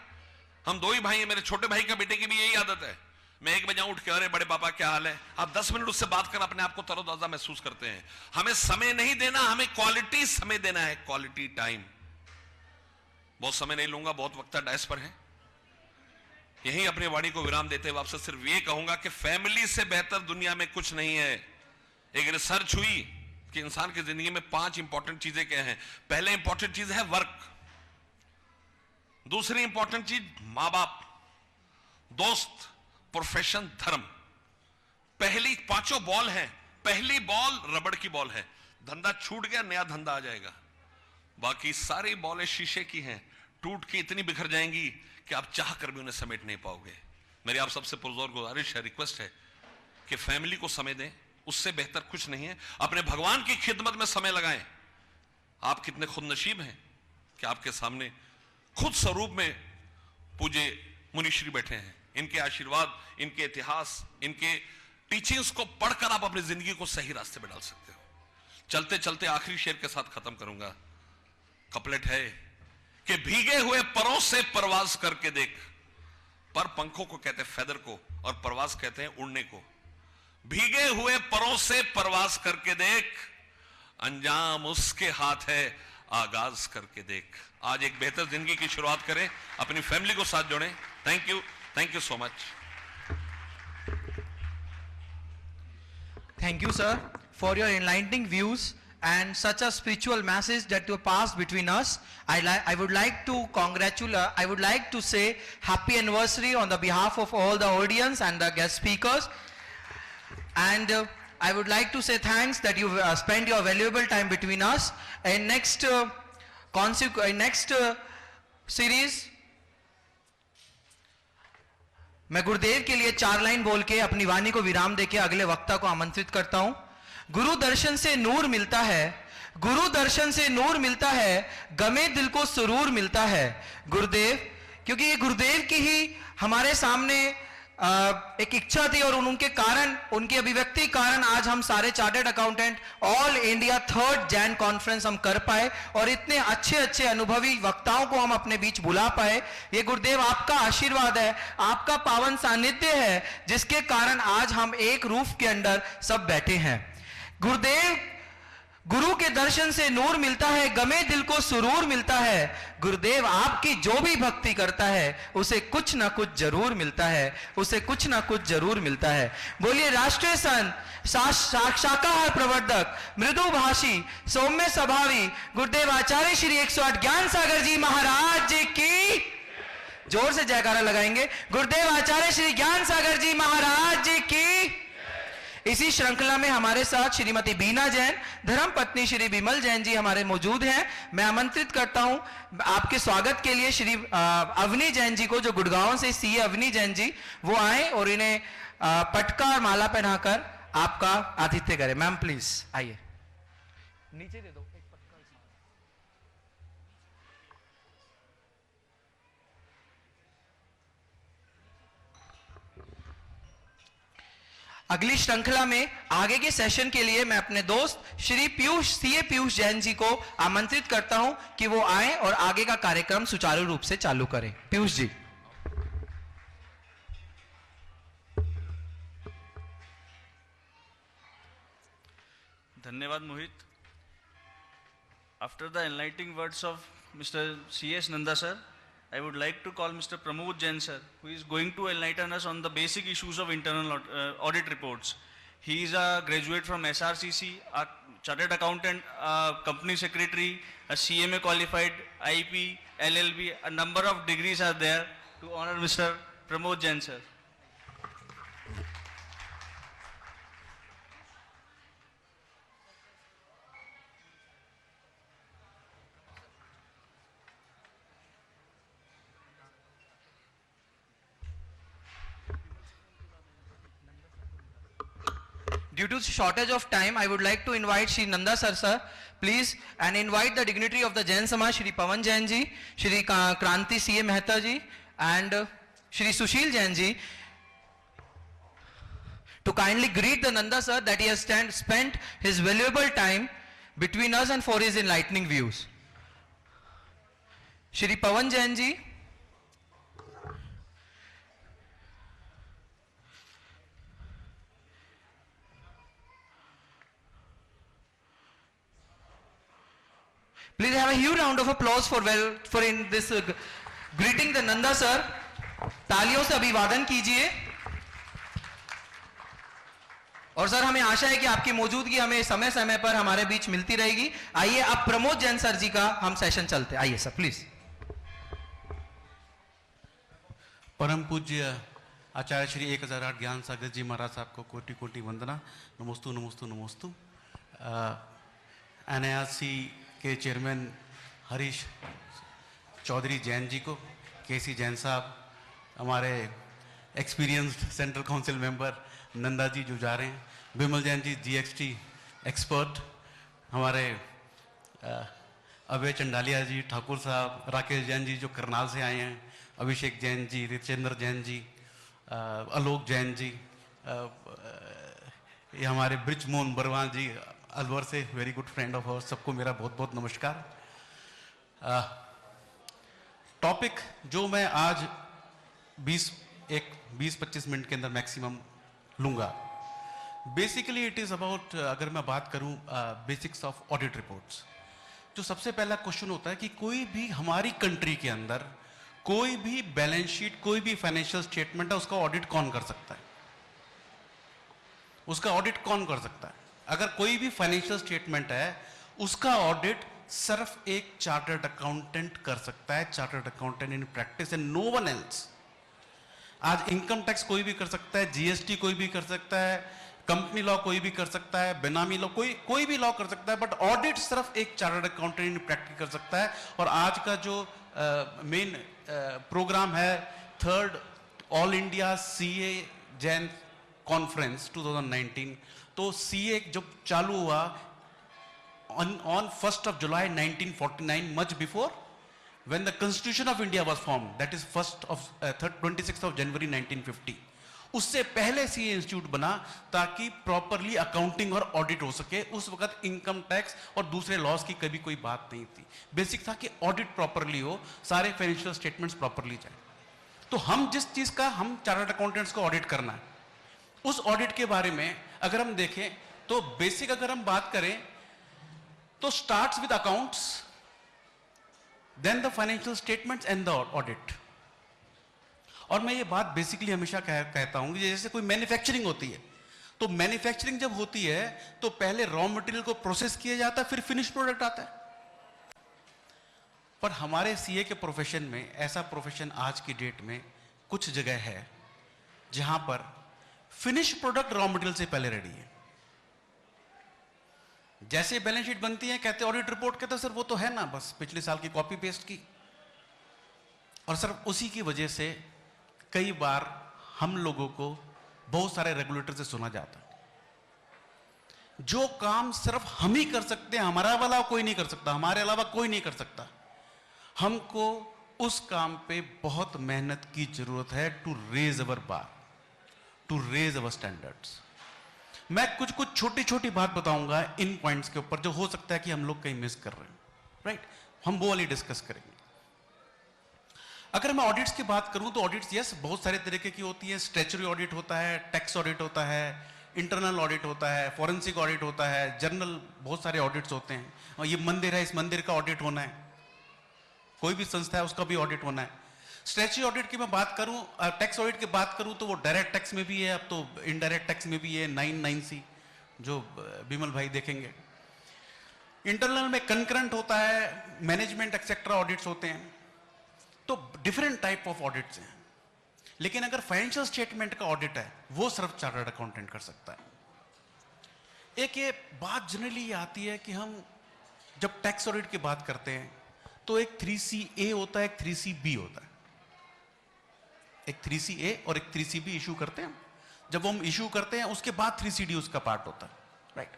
हम 2 ही भाई हैं, मेरे छोटे भाई का बेटे की भी यही आदत है। मैं 1 बजे उठ के, अरे बड़े पापा क्या हाल है, आप 10 मिनट उससे बात कर अपने आप को तरोताजा महसूस करते हैं। हमें समय नहीं देना, हमें क्वालिटी समय देना है, क्वालिटी टाइम। बहुत समय नहीं लूंगा, बहुत वक्त डायस पर है। यही अपनी वाणी को विराम देते हुए आपसे सिर्फ ये कहूंगा कि फैमिली से बेहतर दुनिया में कुछ नहीं है। एक रिसर्च हुई कि इंसान की जिंदगी में 5 इंपॉर्टेंट चीजें क्या हैं। पहले इंपॉर्टेंट चीज है वर्क, दूसरी इंपॉर्टेंट चीज मां बाप, दोस्त, प्रोफेशन, धर्म। पहली 5 बॉल हैं। पहली बॉल रबड़ की बॉल है, धंधा छूट गया नया धंधा आ जाएगा। बाकी सारी बॉलें शीशे की हैं, टूट के इतनी बिखर जाएंगी कि आप चाह कर भी उन्हें समेट नहीं पाओगे। मेरी आप सबसे पुरजोर गुजारिश है, रिक्वेस्ट है कि फैमिली को समय दें, उससे बेहतर कुछ नहीं है। अपने भगवान की खिदमत में समय लगाएं। आप कितने खुद नसीब हैं कि आपके सामने खुद स्वरूप में पूजे मुनिश्री बैठे हैं। इनके आशीर्वाद, इनके इतिहास, इनके टीचिंग्स को पढ़कर आप अपनी जिंदगी को सही रास्ते पर डाल सकते हो। चलते चलते आखिरी शेर के साथ खत्म करूंगा। कपलेट है कि भीगे हुए परों से परवाज करके देख। पर पंखों को कहते हैं फेदर को, और परवाज कहते हैं उड़ने को। भीगे हुए परों से परवाज करके देख, अंजाम उसके हाथ है आगाज करके देख। आज एक बेहतर जिंदगी की शुरुआत करें, अपनी फैमिली को साथ जोड़ें। Thank you so much. Thank you, sir, for your enlightening views and such a spiritual message that you passed between us. I would like to congratulate, I would like to say happy anniversary on the behalf of all the audience and the guest speakers. And I would like to say thanks that you spent your valuable time between us. In next series, मैं गुरुदेव के लिए 4 line बोल के अपनी वाणी को विराम देके अगले वक्ता को आमंत्रित करता हूं। गुरु दर्शन से नूर मिलता है, गुरु दर्शन से नूर मिलता है, गमे दिल को सुरूर मिलता है। गुरुदेव, क्योंकि ये गुरुदेव की ही हमारे सामने एक इच्छा थी और उनके कारण, उनकी अभिव्यक्ति कारण आज हम सारे chartered accountant all India 3rd Jain conference हम कर पाए और इतने अच्छे अच्छे अनुभवी वक्ताओं को हम अपने बीच बुला पाए। ये गुरुदेव आपका आशीर्वाद है, आपका पावन सानिध्य है, जिसके कारण आज हम एक रूफ के अंदर सब बैठे हैं। गुरुदेव, गुरु के दर्शन से नूर मिलता है, गमे दिल को सुरूर मिलता है। गुरुदेव, आपकी जो भी भक्ति करता है उसे कुछ ना कुछ जरूर मिलता है, उसे कुछ ना कुछ जरूर मिलता है। बोलिए राष्ट्रीय संत शाकाहार प्रवर्तक मृदुभाषी सौम्य स्वभावी गुरुदेव आचार्य श्री 108 ज्ञान सागर जी महाराज जी की जोर से जयकारा लगाएंगे। गुरुदेव आचार्य श्री ज्ञान सागर जी महाराज जी की। इसी श्रृंखला में हमारे साथ श्रीमती बीना जैन, धर्मपत्नी श्री विमल जैन जी हमारे मौजूद हैं। मैं आमंत्रित करता हूं आपके स्वागत के लिए श्री अवनी जैन जी को, जो गुड़गांव से सीए अवनी जैन जी, वो आए और इन्हें पटका और माला पहनाकर आपका आतिथ्य करें। मैम प्लीज आइए, नीचे दे दो। अगली श्रृंखला में आगे के सेशन के लिए मैं अपने दोस्त श्री सीए पीयूष जैन जी को आमंत्रित करता हूं कि वो आए और आगे का कार्यक्रम सुचारू रूप से चालू करें। पीयूष जी। धन्यवाद Mohit. After the enlightening words of mister CS Nanda sir, I would like to call Mr. Pramod Jain sir, who is going to enlighten us on the basic issues of internal audit reports. He is a graduate from SRCC, a chartered accountant, a company secretary, a CMA qualified, IP, LLB, a number of degrees are there to honor Mr. Pramod Jain sir. Due to shortage of time, I would like to invite Shri Nanda sir, please, and invite the dignitary of the Jain Samaj, Shri Pawan Jain ji, Shri Kranti CA Mehta ji, and Shri Sushil Jain ji, to kindly greet the Nanda sir that he has spent his valuable time between us and for his enlightening views. Shri Pawan Jain ji, please have a huge round of applause for in this greeting the Nanda sir. तालियों से अभिवादन कीजिए। और sir, हमें आशा है कि आपकी मौजूदगी हमें समय समय पर हमारे बीच मिलती रहेगी। आइए अब प्रमोद जैन सर जी का हम सेशन चलते। आइए सर प्लीज। परम पूज्य आचार्य श्री 1008 ज्ञान सागर जी महाराज साहब को कोटि कोटि वंदना। नमोस्तु नमोस्तु नमोस्तु। NIRC के चेयरमैन हरीश चौधरी जैन जी को, KC जैन साहब, हमारे experienced central council member Nanda ji जो जा रहे हैं, विमल जैन जी GXT एक्सपर्ट, हमारे अभय चंडालिया जी, ठाकुर साहब, राकेश जैन जी जो करनाल से आए हैं, अभिषेक जैन जी, रिचेंद्र जैन जी, आलोक जैन जी, ये हमारे ब्रिजमोहन बरवान जी अलवर से, very good friend of hours, सबको मेरा बहुत बहुत नमस्कार। टॉपिक जो मैं आज 20-25 मिनट के अंदर मैक्सिमम लूंगा, बेसिकली इट इज अबाउट, अगर मैं बात करूं बेसिक्स ऑफ ऑडिट रिपोर्ट्स। जो सबसे पहला क्वेश्चन होता है कि कोई भी हमारी कंट्री के अंदर कोई भी बैलेंस शीट, कोई भी फाइनेंशियल स्टेटमेंट है, उसका ऑडिट कौन कर सकता है? उसका ऑडिट कौन कर सकता है? अगर कोई भी फाइनेंशियल स्टेटमेंट है, उसका ऑडिट सिर्फ एक चार्टर्ड अकाउंटेंट कर सकता है, chartered accountant in practice and no one else. आज इनकम टैक्स कोई भी कर सकता है, जीएसटी कोई भी कर सकता है, कंपनी लॉ कोई भी कर सकता है, बेनामी लॉ कोई भी लॉ कर सकता है, बट ऑडिट सिर्फ एक चार्टर्ड अकाउंटेंट इन प्रैक्टिस कर सकता है। और आज का जो मेन प्रोग्राम है, third all India CA Jain conference 2019, तो सीए जब चालू हुआ on 1st of July 1949, much before when the Constitution of India was formed, that is 26th of January 1950, उससे पहले सीए इंस्टीट्यूट बना ताकि प्रॉपरली अकाउंटिंग और ऑडिट हो सके। उस वक्त इनकम टैक्स और दूसरे लॉस की कभी कोई बात नहीं थी, बेसिक था कि ऑडिट प्रॉपरली हो, सारे फाइनेंशियल स्टेटमेंट्स प्रॉपरली जाए। तो हम जिस चीज का हम चार्टर्ड अकाउंटेंट्स को ऑडिट करना है, उस ऑडिट के बारे में अगर हम देखें तो बेसिक अगर हम बात करें तो starts with accounts, then the financial statements and the audit. और मैं ये बात बेसिकली हमेशा कहता हूं कि जैसे कोई मैन्युफैक्चरिंग होती है, तो मैन्युफैक्चरिंग जब होती है तो पहले रॉ मटेरियल को प्रोसेस किया जाता है, फिर फिनिश प्रोडक्ट आता है। पर हमारे सीए के प्रोफेशन में ऐसा प्रोफेशन आज की डेट में कुछ जगह है जहां पर फिनिश प्रोडक्ट रॉ मटेरियल से पहले रेडी है। जैसे बैलेंस शीट बनती है, कहते ऑडिट रिपोर्ट, कहते सर वो तो है ना, बस पिछले साल की कॉपी पेस्ट की। और सर उसी की वजह से कई बार हम लोगों को बहुत सारे रेगुलेटर से सुना जाता है जो काम सिर्फ हम ही कर सकते हैं, हमारा वाला कोई नहीं कर सकता, हमारे अलावा कोई नहीं कर सकता, हमको उस काम पे बहुत मेहनत की जरूरत है to raise our bar, to raise our standards. मैं कुछ छोटी छोटी बात बताऊंगा इन पॉइंट्स के ऊपर जो हो सकता है कि हम लोग कहीं मिस कर रहे हैं, राइट? हम वो वाली डिस्कस करेंगे। अगर मैं ऑडिट्स की बात करूं तो ऑडिट्स यस बहुत सारे तरीके की होती है। स्टैच्यूटरी ऑडिट होता है, टैक्स ऑडिट होता है, इंटरनल ऑडिट होता है, फॉरेंसिक ऑडिट होता है, जर्नल, बहुत सारे ऑडिट्स होते हैं। और ये मंदिर है, इस मंदिर का ऑडिट होना है, कोई भी संस्था है उसका भी ऑडिट होना है। स्टैच्यूटरी ऑडिट की मैं बात करूं, टैक्स ऑडिट की बात करूं तो वो डायरेक्ट टैक्स में भी है, अब तो इनडायरेक्ट टैक्स में भी है, 99C जो बिमल भाई देखेंगे। इंटरनल में कंकरेंट होता है, मैनेजमेंट एक्सेट्रा ऑडिट्स होते हैं। तो डिफरेंट टाइप ऑफ ऑडिट्स हैं, लेकिन अगर फाइनेंशियल स्टेटमेंट का ऑडिट है वो सिर्फ चार्टर्ड अकाउंटेंट कर सकता है। एक ये बात जनरली आती है कि हम जब टैक्स ऑडिट की बात करते हैं तो एक 3CA होता है, एक 3CB होता है। एक 3CA और एक 3CB इशू करते हैं। जब हम इशू करते हैं उसके बाद 3CD उसका पार्ट होता है, राइट?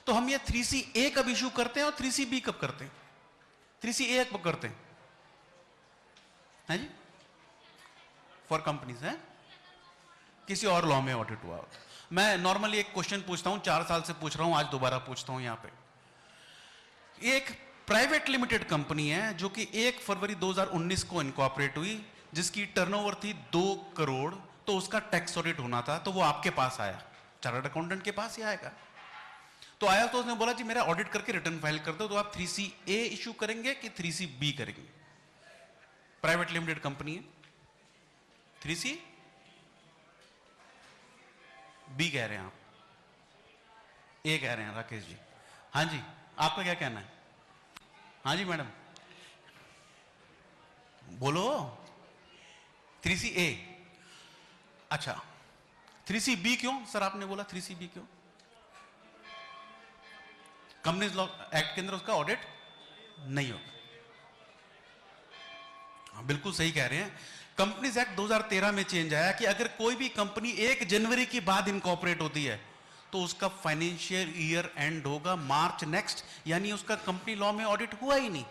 तो हम ये 3CA कब इशू करते हैं और 3CB कब करते हैं? 3CA कब करते हैं? है जी, फॉर कंपनीज है, किसी और लॉ में ऑडिट हुआ। मैं नॉर्मली एक क्वेश्चन पूछता हूं, 4 साल से पूछ रहा हूं, आज दोबारा पूछता हूं यहां पे। ये एक प्राइवेट लिमिटेड कंपनी है जो कि 1 फरवरी 2019 को इनकॉर्पोरेट हुई, जिसकी टर्नओवर थी 2 करोड़। तो उसका टैक्स ऑडिट होना था, तो वो आपके पास आया, चार्टर्ड अकाउंटेंट के पास ही आएगा। तो आया तो उसने बोला जी मेरा ऑडिट करके रिटर्न फाइल कर दो। तो आप 3CA इशू करेंगे कि 3CB करेंगे? प्राइवेट लिमिटेड कंपनी है, 3CB कह रहे हैं आप, ए कह रहे हैं राकेश जी। हाँ जी, आपका क्या कहना है? हाँ जी मैडम बोलो। 3CA, अच्छा 3CB क्यों सर? आपने बोला 3CB क्यों? कंपनीज लॉ एक्ट के अंदर उसका ऑडिट नहीं होगा। बिल्कुल सही कह रहे हैं। कंपनीज एक्ट 2013 में चेंज आया कि अगर कोई भी कंपनी 1 जनवरी के बाद इनकॉर्पोरेट होती है तो उसका फाइनेंशियल ईयर एंड होगा मार्च नेक्स्ट, यानी उसका कंपनी लॉ में ऑडिट हुआ ही नहीं।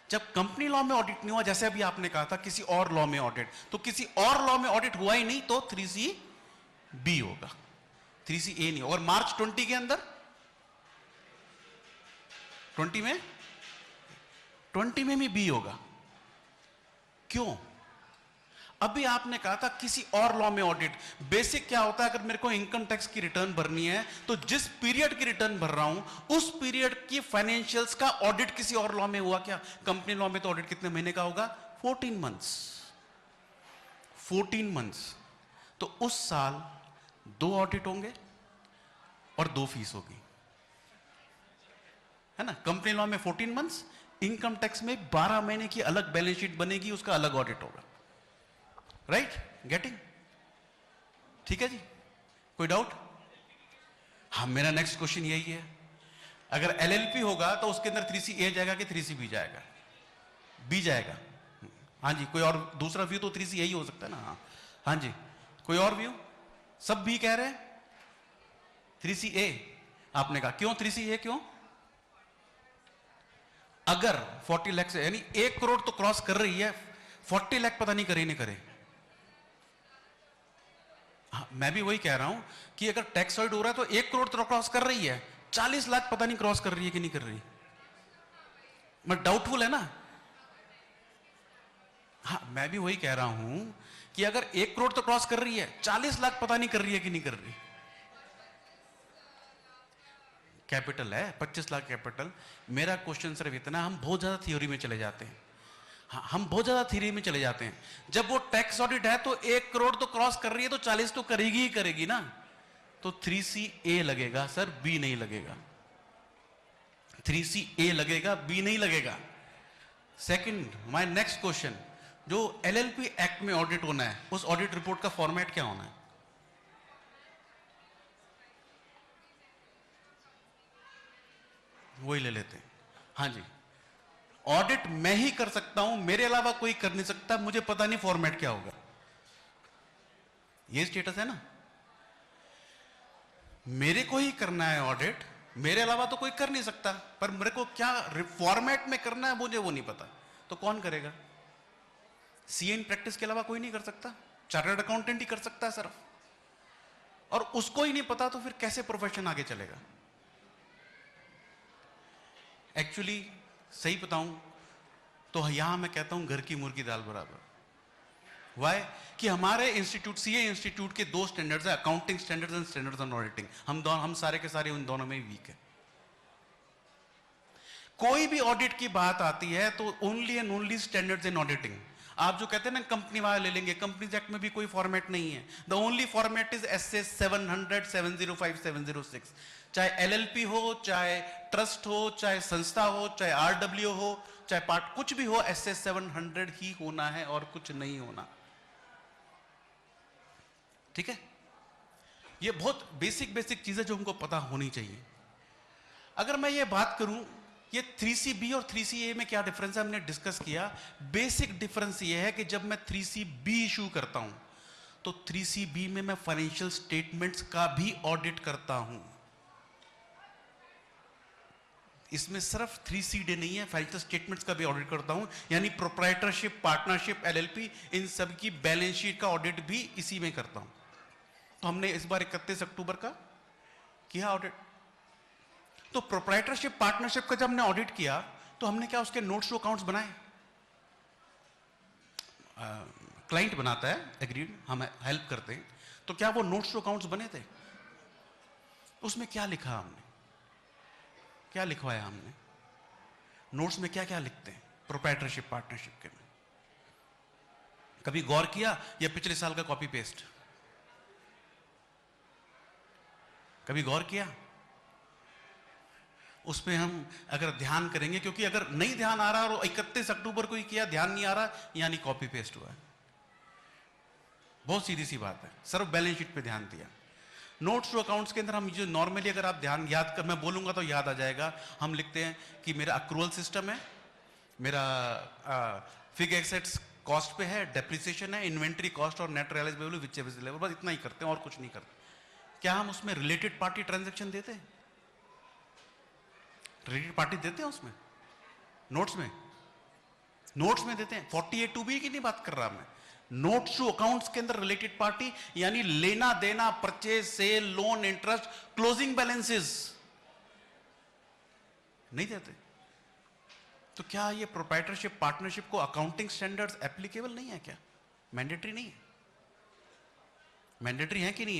जब कंपनी लॉ में ऑडिट नहीं हुआ, जैसे अभी आपने कहा था किसी और लॉ में ऑडिट, तो किसी और लॉ में ऑडिट हुआ ही नहीं तो 3CB होगा, 3CA नहीं। और मार्च 20 के अंदर 20 में भी B होगा। क्यों? अभी आपने कहा था किसी और लॉ में ऑडिट। बेसिक क्या होता है, अगर मेरे को इनकम टैक्स की रिटर्न भरनी है तो जिस पीरियड की रिटर्न भर रहा हूं उस पीरियड की फाइनेंशियल्स का ऑडिट किसी और लॉ में हुआ क्या? कंपनी लॉ में तो ऑडिट कितने महीने का होगा? 14 मंथ्स। 14 मंथ्स। तो उस साल 2 ऑडिट होंगे और 2 फीस होगी, है ना? कंपनी लॉ में 14 मंथ्स, इनकम टैक्स में 12 महीने की अलग बैलेंस शीट बनेगी, उसका अलग ऑडिट होगा। राइट? गेटिंग? ठीक है जी, कोई डाउट? हाँ, मेरा नेक्स्ट क्वेश्चन यही है, अगर एलएलपी होगा तो उसके अंदर 3C जाएगा कि 3C जाएगा? बी जाएगा। हाँ जी, कोई और दूसरा व्यू? तो 3C यही हो सकता है ना। हाँ जी, कोई और व्यू? सब भी कह रहे हैं 3C आपने कहा क्यों 3C क्यों? अगर 40 लाख से, यानी 1 करोड़ तो क्रॉस कर रही है, 40 लाख पता नहीं करे नहीं करे। हाँ, मैं भी वही कह रहा हूं कि अगर टैक्स ऑडिट हो रहा है तो 1 करोड़ तो क्रॉस कर रही है, 40 लाख पता नहीं क्रॉस कर रही है कि नहीं कर रही, मैं डाउटफुल है ना। हाँ, मैं भी वही कह रहा हूं कि अगर 1 करोड़ तो क्रॉस कर रही है, 40 लाख पता नहीं कर रही है कि नहीं कर रही। कैपिटल है 25 लाख कैपिटल। मेरा क्वेश्चन सिर्फ इतना, हम बहुत ज्यादा थ्योरी में चले जाते हैं। हाँ, हम बहुत ज्यादा थ्योरी में चले जाते हैं। जब वो टैक्स ऑडिट है तो 1 करोड़ तो क्रॉस कर रही है तो 40 तो करेगी ही करेगी ना। तो 3CA लगेगा सर, बी नहीं लगेगा। 3CA लगेगा, बी नहीं लगेगा। सेकंड, माय नेक्स्ट क्वेश्चन, जो एलएलपी एक्ट में ऑडिट होना है उस ऑडिट रिपोर्ट का फॉर्मेट क्या होना है? वही ले लेते हैं। हाँ जी, ऑडिट मैं ही कर सकता हूं, मेरे अलावा कोई कर नहीं सकता, मुझे पता नहीं फॉर्मेट क्या होगा। ये स्टेटस है ना, मेरे को ही करना है ऑडिट, मेरे अलावा तो कोई कर नहीं सकता, पर मेरे को क्या फॉर्मेट में करना है मुझे वो नहीं पता। तो कौन करेगा? सीए इन प्रैक्टिस के अलावा कोई नहीं कर सकता, चार्टर्ड अकाउंटेंट ही कर सकता है सिर्फ, और उसको ही नहीं पता तो फिर कैसे प्रोफेशन आगे चलेगा? एक्चुअली सही बताऊं तो यहां मैं कहता हूं घर की मुर्गी दाल बराबर। वाई? कि हमारे इंस्टीट्यूट, सीए इंस्टीट्यूट के 2 स्टैंडर्ड्स है, accounting standards and standards on auditing. हम सारे के सारे उन दोनों में वीक है। कोई भी ऑडिट की बात आती है तो only and only standards in auditing. आप जो कहते हैं ना कंपनी वाले ले लेंगे, कंपनीज एक्ट में भी कोई फॉर्मेट नहीं है। The only format is SS 700, 705, 706। चाहे एलएलपी हो, चाहे ट्रस्ट हो, चाहे संस्था हो, चाहे आरडब्ल्यू हो, चाहे पार्ट, कुछ भी हो, SS 700 ही होना है और कुछ नहीं होना। ठीक है? ये बहुत बेसिक चीजें जो हमको पता होनी चाहिए। अगर मैं ये बात करूं, ये 3CB और 3CA में क्या डिफरेंस है हमने डिस्कस किया। बेसिक डिफरेंस ये है कि जब मैं 3CB इशू करता हूं तो 3CB में मैं फाइनेंशियल स्टेटमेंट्स का भी ऑडिट करता हूं। इसमें सिर्फ 3CD नहीं है, फाइनेंशियल स्टेटमेंट्स का भी ऑडिट करता हूं, यानी प्रोप्राइटरशिप, पार्टनरशिप, एलएलपी, इन सब की बैलेंस शीट का ऑडिट भी इसी में करता हूं। तो हमने इस बार 31 अक्टूबर का किया ऑडिट। तो प्रोप्राइटरशिप, पार्टनरशिप का जब हमने ऑडिट किया तो हमने क्या उसके नोट्स टू अकाउंट्स बनाए? क्लाइंट बनाता है, एग्रीड, हम हेल्प करते हैं। तो क्या वो नोट्स टू अकाउंट्स बने थे? उसमें क्या लिखा हमने, क्या लिखवाया हमने? नोट्स में क्या क्या लिखते हैं प्रोप्राइटरशिप, पार्टनरशिप के में? कभी गौर किया? या पिछले साल का कॉपी पेस्ट? कभी गौर किया? उसमें हम अगर ध्यान करेंगे, क्योंकि अगर नहीं ध्यान आ रहा और 31 अक्टूबर को ही किया, ध्यान नहीं आ रहा, यानी कॉपी पेस्ट हुआ है। बहुत सीधी सी बात है, सिर्फ बैलेंस शीट पे ध्यान दिया। नोट्स टू अकाउंट्स के अंदर हम जो नॉर्मली अगर आप ध्यान याद कर, मैं बोलूंगा तो याद आ जाएगा, हम लिखते हैं कि मेरा अक्रूवल सिस्टम है, मेरा फिक्स्ड एसेट्स कॉस्ट पे है, डेप्रिसिएशन है, इन्वेंट्री कॉस्ट और net realisable which ever level, बस इतना ही करते हैं और कुछ नहीं करते। क्या हम उसमें रिलेटेड पार्टी ट्रांजैक्शन देते हैं? रिलेटेड पार्टी देते हैं उसमें नोट्स में? नोट्स में देते हैं। 48(2)B की नहीं बात कर रहा मैं, नोट्स टू अकाउंट्स के अंदर रिलेटेड पार्टी यानी लेना देना, purchase, sale, loan, interest, closing balances नहीं देते। तो क्या ये प्रोप्राइटरशिप, पार्टनरशिप को अकाउंटिंग स्टैंडर्ड्स एप्लीकेबल नहीं है क्या? मैंडेटरी नहीं है? मैंडेटरी है कि नहीं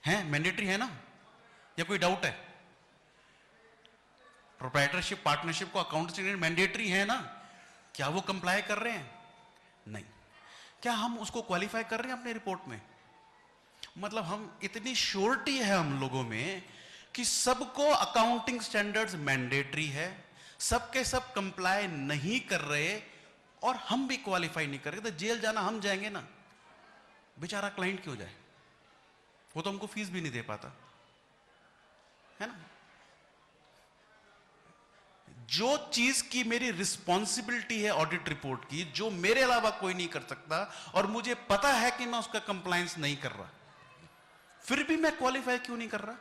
है? मैंडेटरी है ना? या कोई डाउट है? प्रोप्राइटरशिप, पार्टनरशिप को अकाउंट स्टेटमेंट मैंडेटरी है ना? क्या वो कंप्लाई कर रहे हैं? नहीं। क्या हम उसको क्वालिफाई कर रहे हैं अपने रिपोर्ट में? मतलब हम इतनी श्योरिटी है हम लोगों में कि सबको अकाउंटिंग स्टैंडर्ड्स मैंडेटरी है, सबके सब कंप्लाई नहीं कर रहे और हम भी क्वालिफाई नहीं कर रहे, तो जेल जाना हम जाएंगे ना, बेचारा क्लाइंट क्यों जाए? वो तो हमको फीस भी नहीं दे पाता, है ना? जो चीज की मेरी रिस्पॉन्सिबिलिटी है ऑडिट रिपोर्ट की, जो मेरे अलावा कोई नहीं कर सकता और मुझे पता है कि मैं उसका कंप्लायंस नहीं कर रहा, फिर भी मैं क्वालिफाई क्यों नहीं कर रहा?